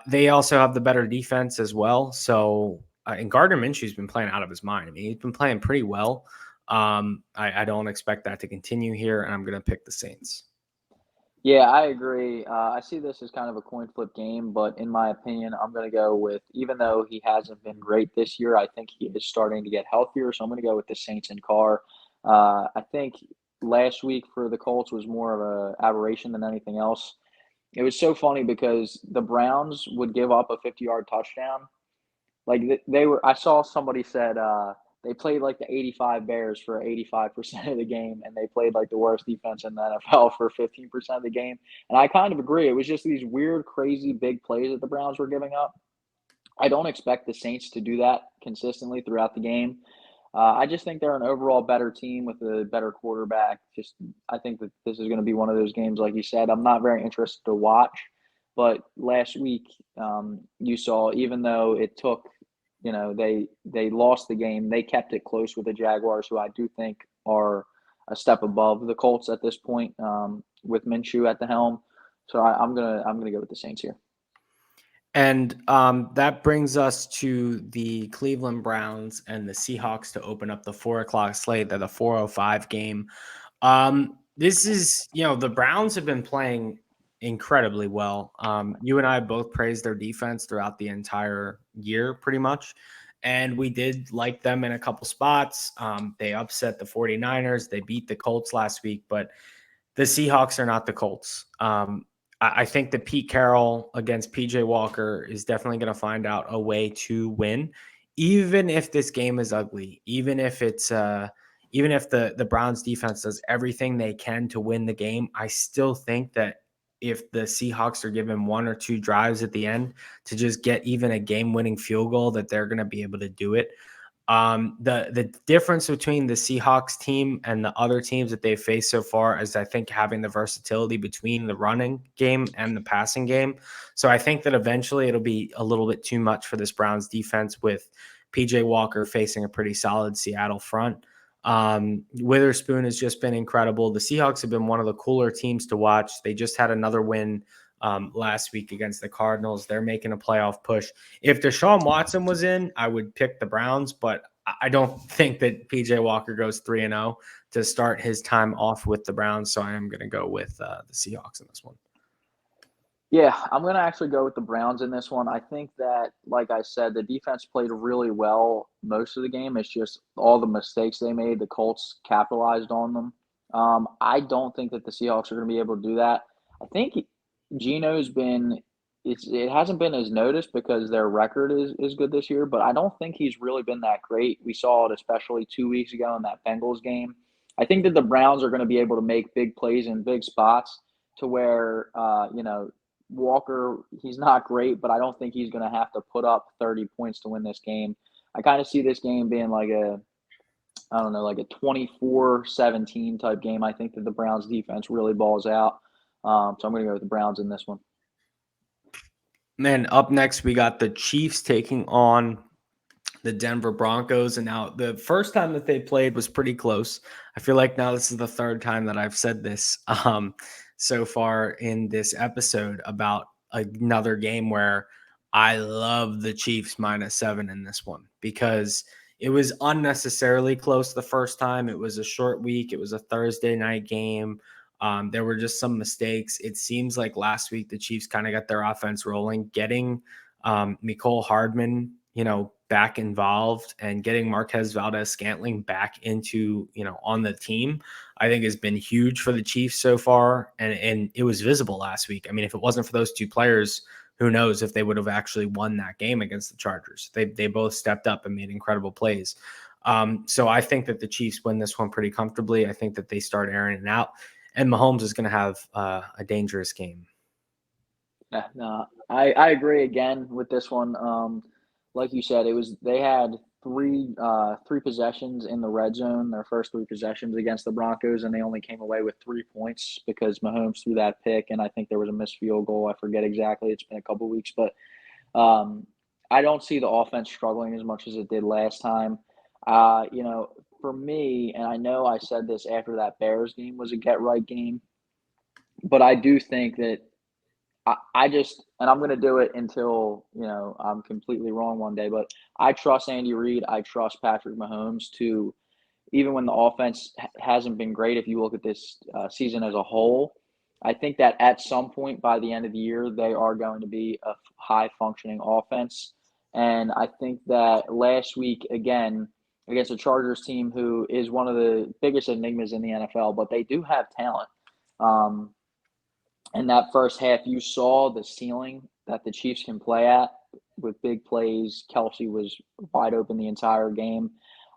They also have the better defense as well. So, and Gardner Minshew's been playing out of his mind. I mean, he's been playing pretty well. I don't expect that to continue here, and I'm going to pick the Saints. Yeah, I agree. I see this as kind of a coin flip game, but in my opinion, I'm going to go with, even though he hasn't been great this year, I think he is starting to get healthier. So I'm going to go with the Saints and Carr. I think last week for the Colts was more of a aberration than anything else. It was so funny because the Browns would give up a 50-yard touchdown. Like they were, I saw somebody said they played like the 85 Bears for 85% of the game, and they played like the worst defense in the NFL for 15% of the game. And I kind of agree. It was just these weird, crazy big plays that the Browns were giving up. I don't expect the Saints to do that consistently throughout the game. I just think they're an overall better team with a better quarterback. I think that this is going to be one of those games, like you said. I'm not very interested to watch, but last week you saw, even though it took, they lost the game, they kept it close with the Jaguars, who I do think are a step above the Colts at this point with Minshew at the helm. So I'm gonna go with the Saints here. And that brings us to the Cleveland Browns and the Seahawks to open up the 4 o'clock slate. They're the 4:05 game. This is, the Browns have been playing incredibly well. You and I both praised their defense throughout the entire year, pretty much. And we did like them in a couple spots. They upset the 49ers. They beat the Colts last week, but the Seahawks are not the Colts. I think that Pete Carroll against PJ Walker is definitely going to find out a way to win, even if this game is ugly, even if the Browns defense does everything they can to win the game. I still think that if the Seahawks are given 1 or 2 drives at the end to just get even a game-winning field goal, that they're going to be able to do it. The difference between the Seahawks team and the other teams that they've faced so far is, I think, having the versatility between the running game and the passing game. So I think that eventually it'll be a little bit too much for this Browns defense with PJ Walker facing a pretty solid Seattle front. Witherspoon has just been incredible. The Seahawks have been one of the cooler teams to watch. They just had another win last week against the Cardinals. They're making a playoff push. If Deshaun Watson was in, I would pick the Browns, but I don't think that PJ Walker goes 3-0 to start his time off with the Browns. So I am going to go with the Seahawks in this one. Yeah, I'm going to actually go with the Browns in this one. I think that, like I said, the defense played really well most of the game. It's just all the mistakes they made, the Colts capitalized on them. I don't think that the Seahawks are going to be able to do that. I think Geno's been it hasn't been as noticed because their record is good this year, but I don't think he's really been that great. We saw it especially 2 weeks ago in that Bengals game. I think that the Browns are going to be able to make big plays in big spots to where Walker, he's not great, but I don't think he's going to have to put up 30 points to win this game. I kind of see this game being like I don't know, like a 24-17 type game. I think that the Browns defense really balls out. So I'm going to go with the Browns in this one. Then up next, we got the Chiefs taking on the Denver Broncos. And now the first time that they played was pretty close. I feel like now this is the third time that I've said this so far in this episode about another game where I love the Chiefs -7 in this one because it was unnecessarily close the first time. It was a short week. It was a Thursday night game. There were just some mistakes. It seems like last week the Chiefs kind of got their offense rolling, getting Mecole Hardman, back involved and getting Marquez Valdez-Scantling back into, on the team, I think has been huge for the Chiefs so far. And it was visible last week. I mean, if it wasn't for those two players, who knows if they would have actually won that game against the Chargers. They both stepped up and made incredible plays. So I think that the Chiefs win this one pretty comfortably. I think that they start airing it out. And Mahomes is going to have a dangerous game. Yeah, no, I agree again with this one. Like you said, they had three possessions in the red zone, their first three possessions against the Broncos, and they only came away with 3 points because Mahomes threw that pick, and I think there was a missed field goal. I forget exactly. It's been a couple weeks, but I don't see the offense struggling as much as it did last time. For me, and I know I said this after that Bears game was a get right game, but I do think that I just, and I'm going to do it until, I'm completely wrong one day, but I trust Andy Reid. I trust Patrick Mahomes to, even when the offense hasn't been great, if you look at this season as a whole, I think that at some point by the end of the year, they are going to be a high functioning offense. And I think that last week, again, against a Chargers team who is one of the biggest enigmas in the NFL, but they do have talent. In that first half, you saw the ceiling that the Chiefs can play at with big plays. Kelce was wide open the entire game.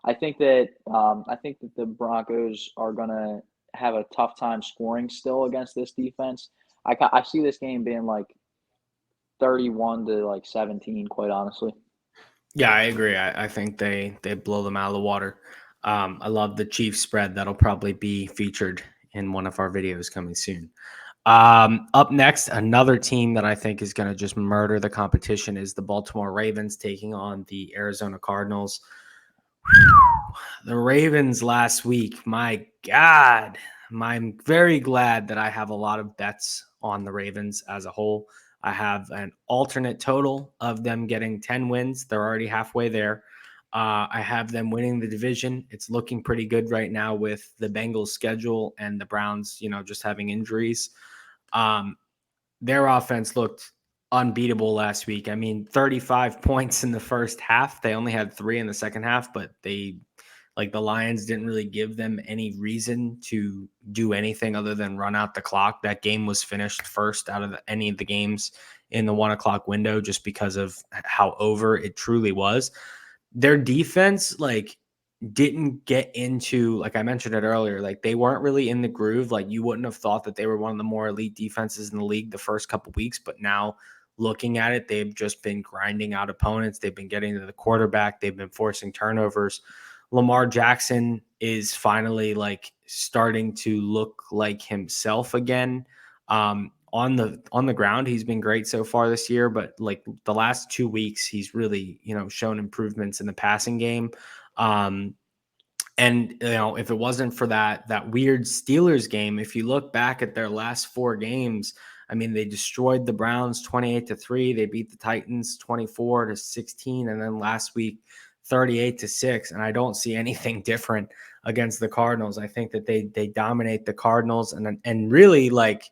I think that the Broncos are going to have a tough time scoring still against this defense. I see this game being like 31-17, quite honestly. Yeah, I agree. I think they blow them out of the water. I love the Chiefs spread. That'll probably be featured in one of our videos coming soon. Up next, another team that I think is going to just murder the competition is the Baltimore Ravens taking on the Arizona Cardinals. The Ravens last week, my God, I'm very glad that I have a lot of bets on the Ravens as a whole. I have an alternate total of them getting 10 wins. They're already halfway there. I have them winning the division. It's looking pretty good right now with the Bengals schedule and the Browns, just having injuries. Their offense looked unbeatable last week. I mean, 35 points in the first half. They only had 3 in the second half, but the Lions didn't really give them any reason to do anything other than run out the clock. That game was finished first out of any of the games in the 1 o'clock window just because of how over it truly was. Their defense, didn't get into, like I mentioned it earlier, they weren't really in the groove. You wouldn't have thought that they were one of the more elite defenses in the league the first couple weeks, but now looking at it, they've just been grinding out opponents. They've been getting to the quarterback. They've been forcing turnovers. Lamar Jackson is finally starting to look like himself again. On the ground, he's been great so far this year, but the last 2 weeks, he's really, shown improvements in the passing game. And if it wasn't for that weird Steelers game, if you look back at their last 4 games, I mean, they destroyed the Browns 28-3. They beat the Titans 24-16, and then last week 38-6. And I don't see anything different against the Cardinals. I think that they dominate the Cardinals, and really, like,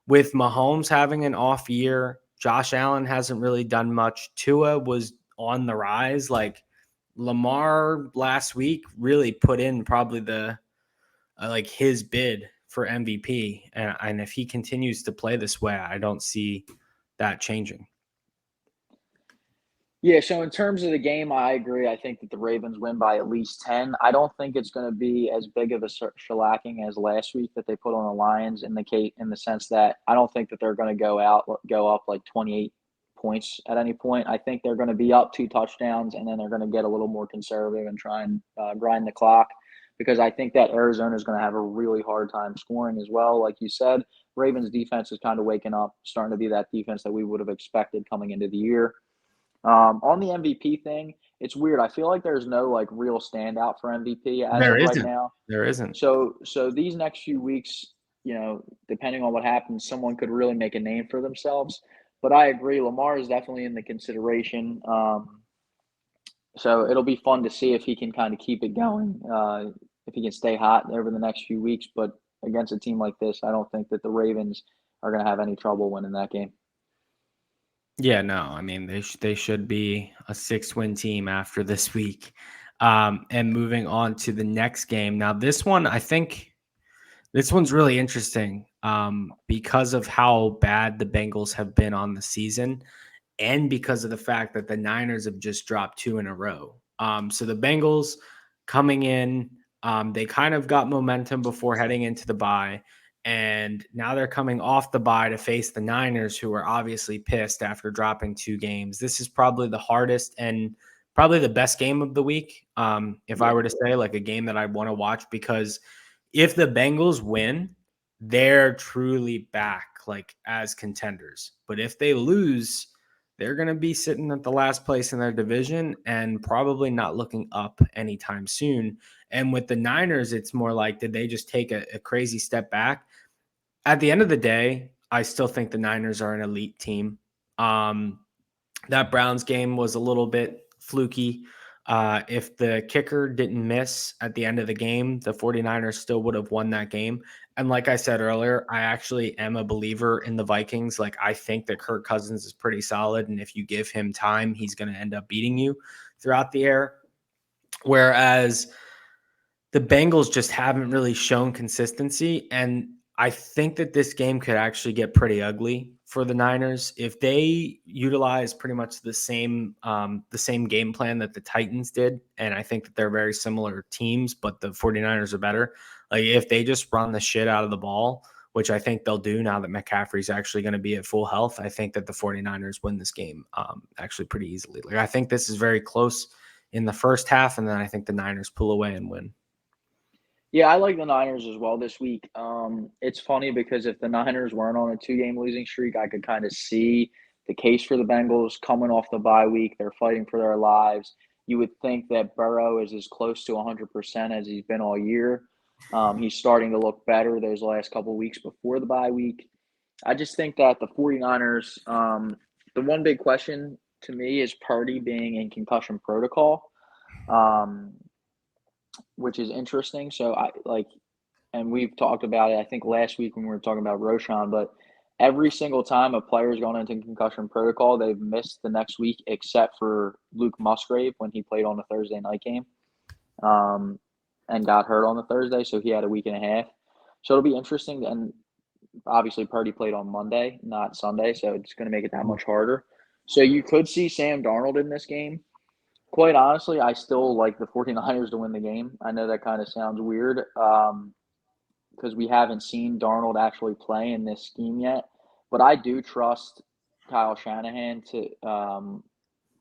with Mahomes having an off year, Josh Allen hasn't really done much. Tua was on the rise. Like, Lamar last week really put in probably the like his bid for MVP, and if he continues to play this way, I don't see that changing. Yeah, so in terms of the game, I agree. I think that the Ravens win by at least 10. I don't think it's going to be as big of a shellacking as last week that they put on the Lions in the sense that I don't think that they're going to go up like 28 points at any point. I think they're going to be up 2 touchdowns, and then they're going to get a little more conservative and try and grind the clock, because I think that Arizona is going to have a really hard time scoring as well. Like you said, Ravens defense is kind of waking up, starting to be that defense that we would have expected coming into the year. On the MVP thing, it's weird. I feel like there's no like real standout for MVP as There of right isn't. now. There isn't. So these next few weeks, depending on what happens, someone could really make a name for themselves. But I agree, Lamar is definitely in the consideration. So it'll be fun to see if he can kind of keep it going, if he can stay hot over the next few weeks. But against a team like this, I don't think that the Ravens are going to have any trouble winning that game. Yeah, no, I mean they should be a 6-win team after this week. And moving on to the next game. Now, this one, I think this one's really interesting because of how bad the Bengals have been on the season, and because of the fact that the Niners have just dropped 2 in a row. So the Bengals coming in, they kind of got momentum before heading into the bye, and now they're coming off the bye to face the Niners, who are obviously pissed after dropping 2 games. This is probably the hardest and probably the best game of the week. If I Yeah. were to say, like, a game that I want to watch, because if the Bengals win, they're truly back, like, as contenders. But if they lose, they're going to be sitting at the last place in their division and probably not looking up anytime soon. And with the Niners, it's more like, did they just take a crazy step back? At the end of the day, I still think the Niners are an elite team. Um, that Browns game was a little bit fluky. If the kicker didn't miss at the end of the game, the 49ers still would have won that game. And like I said earlier, I actually am a believer in the Vikings. Like, I think that Kirk Cousins is pretty solid, and if you give him time, he's going to end up beating you throughout the air. Whereas the Bengals just haven't really shown consistency. And I think that this game could actually get pretty ugly for the Niners if they utilize pretty much the same game plan that the Titans did. And I think that they're very similar teams, but the 49ers are better. Like, if they just run the shit out of the ball, which I think they'll do now that McCaffrey's actually going to be at full health, I think that the 49ers win this game actually pretty easily. Like, I think this is very close in the first half, and then I think the Niners pull away and win. Yeah, I like the Niners as well this week. It's funny because if the Niners weren't on a 2-game losing streak, I could kind of see the case for the Bengals coming off the bye week. They're fighting for their lives. You would think that Burrow is as close to 100% as he's been all year. He's starting to look better those last couple of weeks before the bye week. I just think that the 49ers, the one big question to me is Purdy being in concussion protocol. Um, which is interesting. So I like, and we've talked about it, I think last week when we were talking about Roshan, but every single time a player's gone into concussion protocol, they've missed the next week except for Luke Musgrave when he played on the Thursday night game, um, and got hurt on the Thursday. So he had a week and a half. So it'll be interesting. And obviously Purdy played on Monday, not Sunday. So it's going to make it that much harder. So you could see Sam Darnold in this game. Quite honestly, I still like the 49ers to win the game. I know that kind of sounds weird, because we haven't seen Darnold actually play in this scheme yet. But I do trust Kyle Shanahan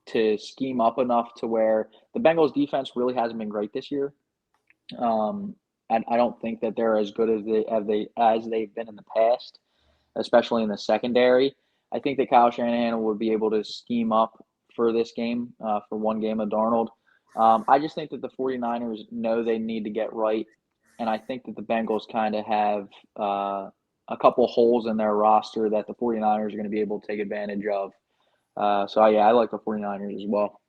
to scheme up enough to where the Bengals defense really hasn't been great this year. And I don't think that they're as good as they've been in the past, especially in the secondary. I think that Kyle Shanahan would be able to scheme up for this game, for one game of Darnold. I just think that the 49ers know they need to get right, and I think that the Bengals kind of have a couple holes in their roster that the 49ers are going to be able to take advantage of. Yeah, I like the 49ers as well.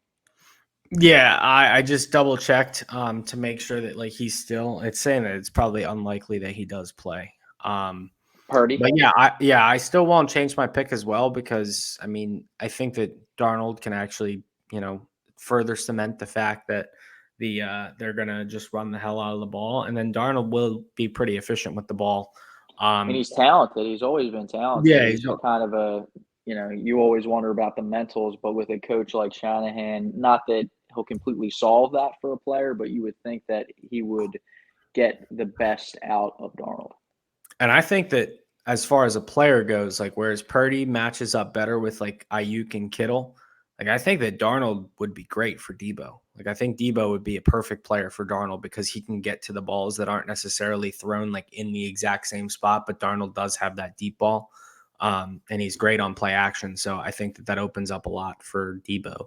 Yeah, I just double checked to make sure that like he's still. It's saying that it's probably unlikely that he does play. Um, Purdy. but I still won't change my pick as well because I mean I think that Darnold can actually further cement the fact that they're gonna just run the hell out of the ball, and then Darnold will be pretty efficient with the ball. And Um, he's talented. He's always been talented. yeah, He's just kind of you always wonder about the mentals, but with a coach like Shanahan, not that he'll completely solve that for a player, but you would think that he would get the best out of Darnold. and I think that as far as a player goes, like whereas Purdy matches up better with like Ayuk and Kittle, like I think that Darnold would be great for Debo. Like I think Debo would be a perfect player for Darnold because he can get to the balls that aren't necessarily thrown like in the exact same spot, but Darnold does have that deep ball. And he's great on play action. So I think that opens up a lot for Debo.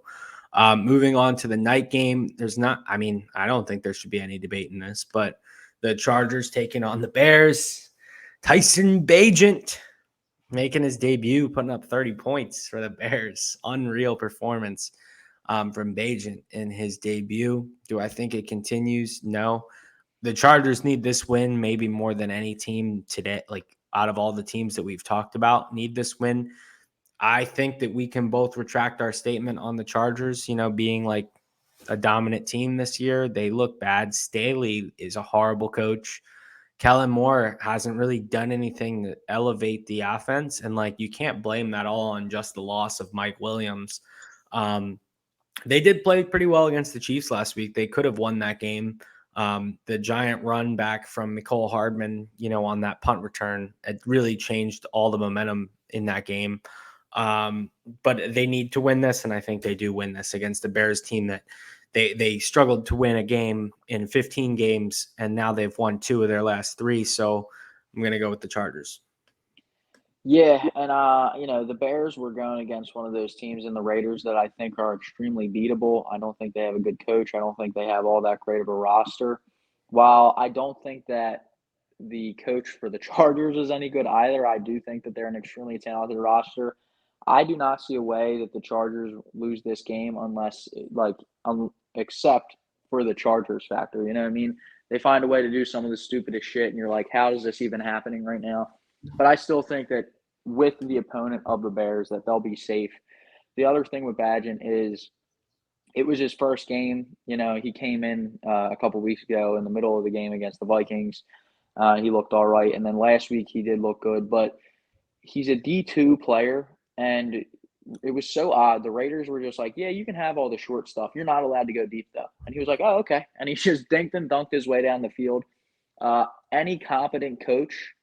Moving on to the night game, I don't think there should be any debate in this, but the Chargers taking on the Bears. Tyson Bagent making his debut, putting up 30 points for the Bears. Unreal performance from Bagent in his debut. Do I think it continues? No. The Chargers need this win maybe more than any team today, like out of all the teams that we've talked about, need this win. I think that we can both retract our statement on the Chargers, being like a dominant team this year. They look bad. Staley is a horrible coach. Kellen Moore hasn't really done anything to elevate the offense. And like, you can't blame that all on just the loss of Mike Williams. Um, they did play pretty well against the Chiefs last week. They could have won that game. The giant run back from Mecole Hardman, on that punt return, it really changed all the momentum in that game. But they need to win this, and I think they do win this against the Bears team that they struggled to win a game in 15 games, and now they've won 2 of their last 3. So I'm going to go with the Chargers. Yeah, and the Bears were going against one of those teams in the Raiders that I think are extremely beatable. I don't think they have a good coach. I don't think they have all that great of a roster. While I don't think that the coach for the Chargers is any good either, I do think that they're an extremely talented roster. I do not see a way that the Chargers lose this game unless except for the Chargers factor. You know what I mean? They find a way to do some of the stupidest shit and you're like, how is this even happening right now? But I still think that with the opponent of the Bears that they'll be safe. The other thing with Badgett is it was his first game. He came in a couple weeks ago in the middle of the game against the Vikings. He looked all right, and then last week he did look good. But he's a D2 player, and it was so odd. The Raiders were just like, "Yeah, you can have all the short stuff. You're not allowed to go deep though." And he was like, "Oh, okay." And he just dinked and dunked his way down the field. Any competent coach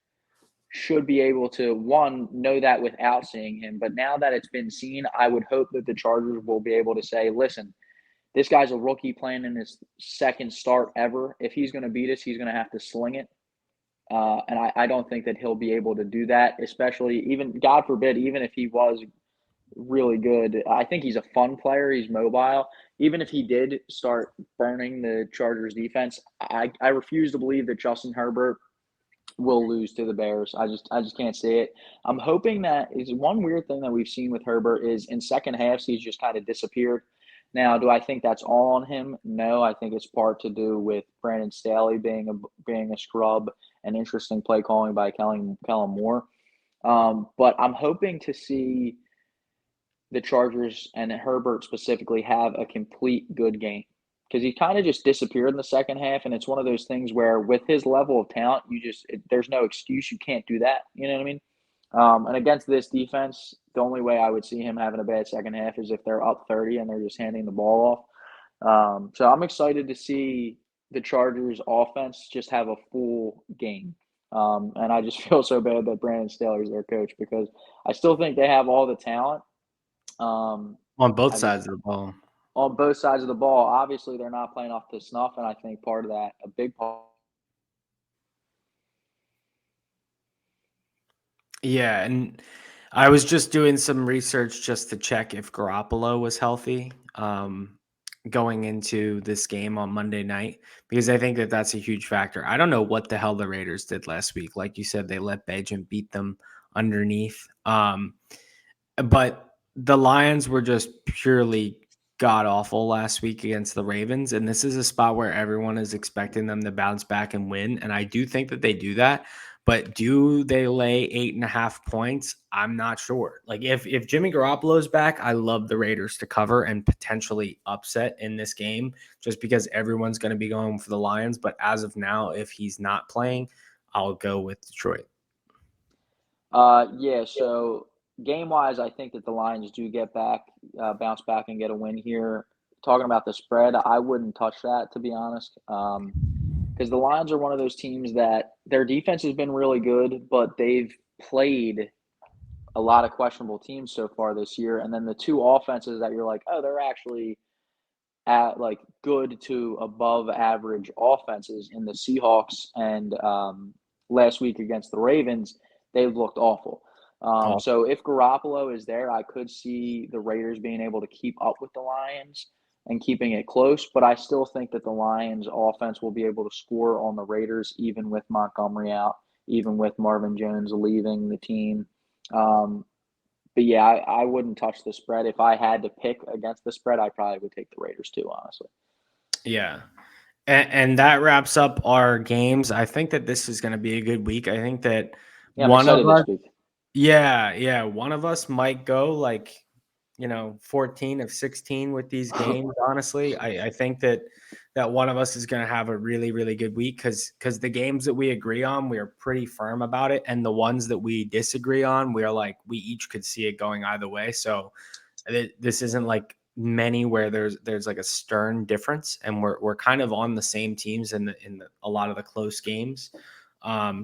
should be able to one know that without seeing him. But now that it's been seen, I would hope that the Chargers will be able to say, listen, this guy's a rookie playing in his second start ever. If he's going to beat us, he's going to have to sling it. And I don't think that he'll be able to do that, especially even, God forbid, even if he was really good. I think he's a fun player. He's mobile. Even if he did start burning the Chargers defense, I refuse to believe that Justin Herbert will lose to the Bears. I just can't see it. I'm hoping that is one weird thing that we've seen with Herbert is in second halves he's just kind of disappeared. Now, do I think that's all on him? No, I think it's part to do with Brandon Staley being a scrub and interesting play calling by Kellen Moore. But I'm hoping to see the Chargers and Herbert specifically have a complete good game because he kind of just disappeared in the second half, and it's one of those things where with his level of talent, there's no excuse you can't do that. You know what I mean? And against this defense, the only way I would see him having a bad second half is if they're up 30 and they're just handing the ball off. So I'm excited to see the Chargers offense just have a full game. And I just feel so bad that Brandon Staley is their coach because I still think they have all the talent. On both I just sides of the ball. on both sides of the ball, obviously they're not playing off to snuff, and I think part of that, a big part. Yeah, and I was just doing some research just to check if Garoppolo was healthy. going into this game on Monday night because I think that that's a huge factor. I don't know what the hell the Raiders did last week. Like you said, they let Bagent beat them underneath. But the Lions were just purely god awful last week against the Ravens. And this is a spot where everyone is expecting them to bounce back and win. And I do think that they do that. But do they lay 8.5 points? I'm not sure. Like if Jimmy Garoppolo's back, I love the Raiders to cover and potentially upset in this game just because everyone's going to be going for the Lions. But as of now, if he's not playing, I'll go with Detroit. Yeah, so game-wise, I think that the Lions do bounce back and get a win here. Talking about the spread, I wouldn't touch that, to be honest, because the Lions are one of those teams that their defense has been really good, but they've played a lot of questionable teams so far this year. And then the two offenses that you're like, oh, they're actually at like good to above average offenses in the Seahawks and last week against the Ravens, they've looked awful. So if Garoppolo is there, I could see the Raiders being able to keep up with the Lions and keeping it close. But I still think that the Lions offense will be able to score on the Raiders, even with Montgomery out, even with Marvin Jones leaving the team. Um, but yeah, I wouldn't touch the spread. If I had to pick against the spread, I probably would take the Raiders too, honestly. Yeah. And that wraps up our games. I think that this is going to be a good week. I think that Yeah, I'm one of excited us, this week. yeah, one of us might go like, 14 of 16 with these games. Honestly, I think that one of us is going to have a really, really good week because the games that we agree on, we are pretty firm about it. And the ones that we disagree on, we are like, we each could see it going either way. So this isn't like many where there's like a stern difference, and we're kind of on the same teams in a lot of the close games.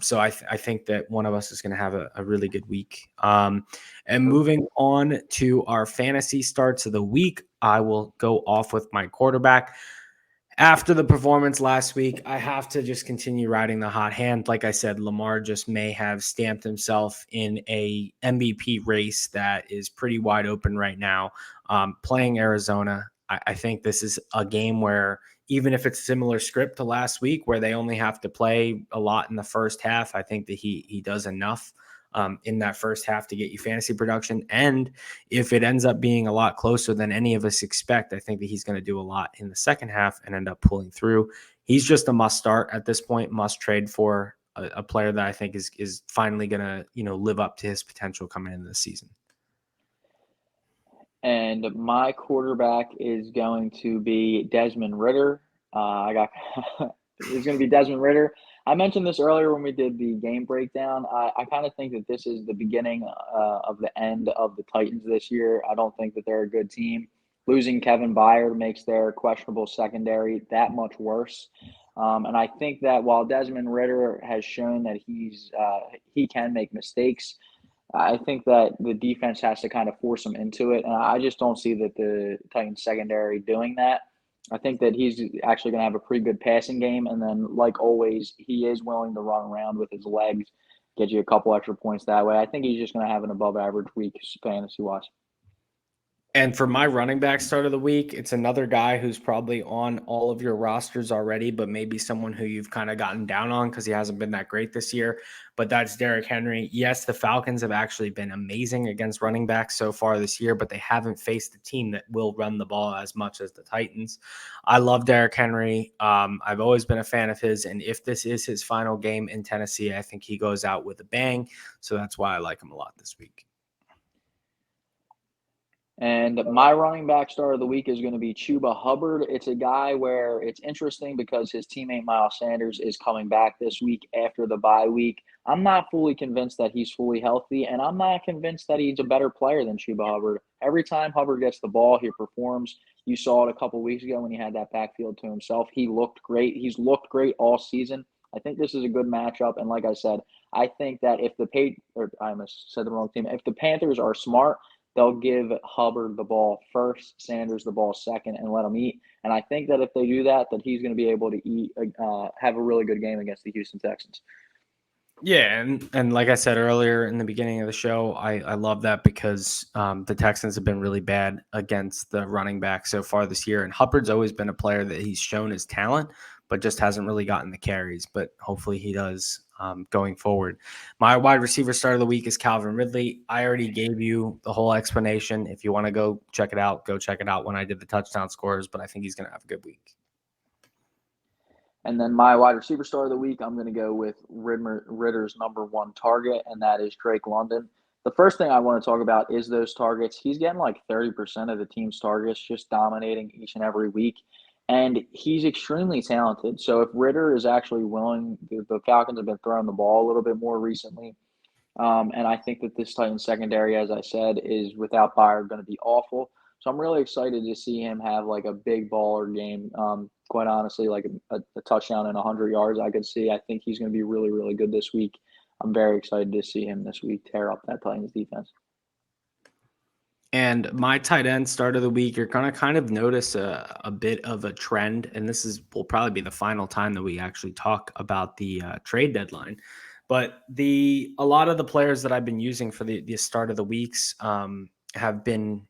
So I think that one of us is going to have a really good week. And moving on to our fantasy starts of the week, I will go off with my quarterback. After the performance last week, I have to just continue riding the hot hand. Like I said, Lamar just may have stamped himself in a MVP race that is pretty wide open right now. Playing Arizona, I think this is a game where even if it's similar script to last week, where they only have to play a lot in the first half, I think that he does enough in that first half to get you fantasy production. And if it ends up being a lot closer than any of us expect, I think that he's going to do a lot in the second half and end up pulling through. He's just a must start at this point, must trade for a player that I think is finally going to, live up to his potential coming into the season. And my quarterback is going to be Desmond Ritter. I got it's going to be Desmond Ritter. I mentioned this earlier when we did the game breakdown. I kind of think that this is the beginning of the end of the Titans this year. I don't think that they're a good team. Losing Kevin Byard makes their questionable secondary that much worse. And I think that while Desmond Ritter has shown that he can make mistakes, I think that the defense has to kind of force him into it, and I just don't see that the Titans secondary doing that. I think that he's actually going to have a pretty good passing game, and then, like always, he is willing to run around with his legs, get you a couple extra points that way. I think he's just going to have an above-average week fantasy-wise. And for my running back start of the week, it's another guy who's probably on all of your rosters already, but maybe someone who you've kind of gotten down on because he hasn't been that great this year. But that's Derrick Henry. Yes, the Falcons have actually been amazing against running backs so far this year, but they haven't faced a team that will run the ball as much as the Titans. I love Derrick Henry. I've always been a fan of his. And if this is his final game in Tennessee, I think he goes out with a bang. So that's why I like him a lot this week. And my running back star of the week is going to be Chuba Hubbard. It's a guy where it's interesting because his teammate Miles Sanders is coming back this week after the bye week. I'm not fully convinced that he's fully healthy, and I'm not convinced that he's a better player than Chuba Hubbard. Every time Hubbard gets the ball, he performs. You saw it a couple weeks ago when he had that backfield to himself. He looked great. He's looked great all season. I think this is a good matchup, and like I said, I think that if I almost said the wrong team. If the Panthers are smart, they'll give Hubbard the ball first, Sanders the ball second, and let him eat. And I think that if they do that, that he's going to be able to have a really good game against the Houston Texans. Yeah, and like I said earlier in the beginning of the show, I love that because the Texans have been really bad against the running back so far this year, and Hubbard's always been a player that he's shown his talent, but just hasn't really gotten the carries. But hopefully he does going forward. My wide receiver start of the week is Calvin Ridley. I already gave you the whole explanation. If you want to go check it out, go check it out when I did the touchdown scores. But I think he's going to have a good week. And then my wide receiver star of the week, I'm going to go with Ritter's number one target, and that is Drake London. The first thing I want to talk about is those targets. He's getting like 30% of the team's targets, just dominating each and every week. And he's extremely talented. So if Ritter is actually willing, the Falcons have been throwing the ball a little bit more recently. And I think that this Titans secondary, as I said, is without Byard going to be awful. So I'm really excited to see him have like a big baller game. Quite honestly, like a touchdown and 100 yards, I could see. I think he's going to be really, really good this week. I'm very excited to see him this week tear up that Titans defense. And my tight end start of the week, you're going to kind of notice a bit of a trend. And this will probably be the final time that we actually talk about the trade deadline. But a lot of the players that I've been using for the start of the weeks have been,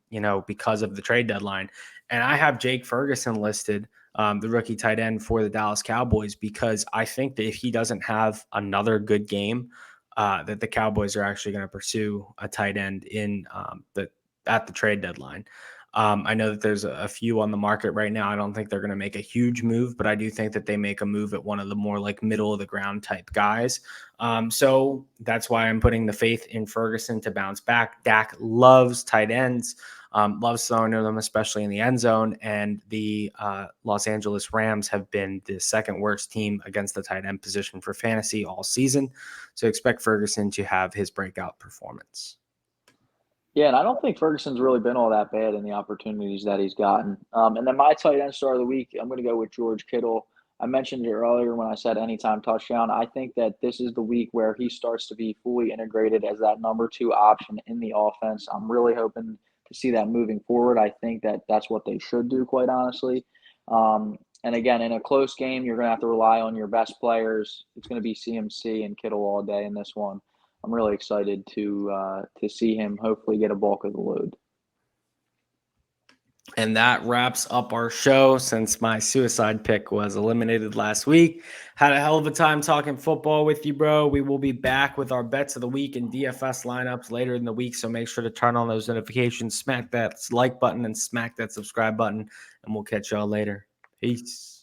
because of the trade deadline. And I have Jake Ferguson listed, the rookie tight end for the Dallas Cowboys, because I think that if he doesn't have another good game, that the Cowboys are actually going to pursue a tight end at the trade deadline. I know that there's a few on the market right now. I don't think they're going to make a huge move, but I do think that they make a move at one of the more like middle of the ground type guys. So that's why I'm putting the faith in Ferguson to bounce back. Dak loves tight ends, loves throwing to them, especially in the end zone. And the Los Angeles Rams have been the second worst team against the tight end position for fantasy all season. So expect Ferguson to have his breakout performance. Yeah, and I don't think Ferguson's really been all that bad in the opportunities that he's gotten. And then my tight end star of the week, I'm going to go with George Kittle. I mentioned it earlier when I said anytime touchdown. I think that this is the week where he starts to be fully integrated as that number two option in the offense. I'm really hoping to see that moving forward. I think that that's what they should do, quite honestly. And again, in a close game, you're going to have to rely on your best players. It's going to be CMC and Kittle all day in this one. I'm really excited to see him hopefully get a bulk of the load. And that wraps up our show since my suicide pick was eliminated last week. Had a hell of a time talking football with you, bro. We will be back with our bets of the week and DFS lineups later in the week. So make sure to turn on those notifications, smack that like button, and smack that subscribe button. And we'll catch y'all later. Peace.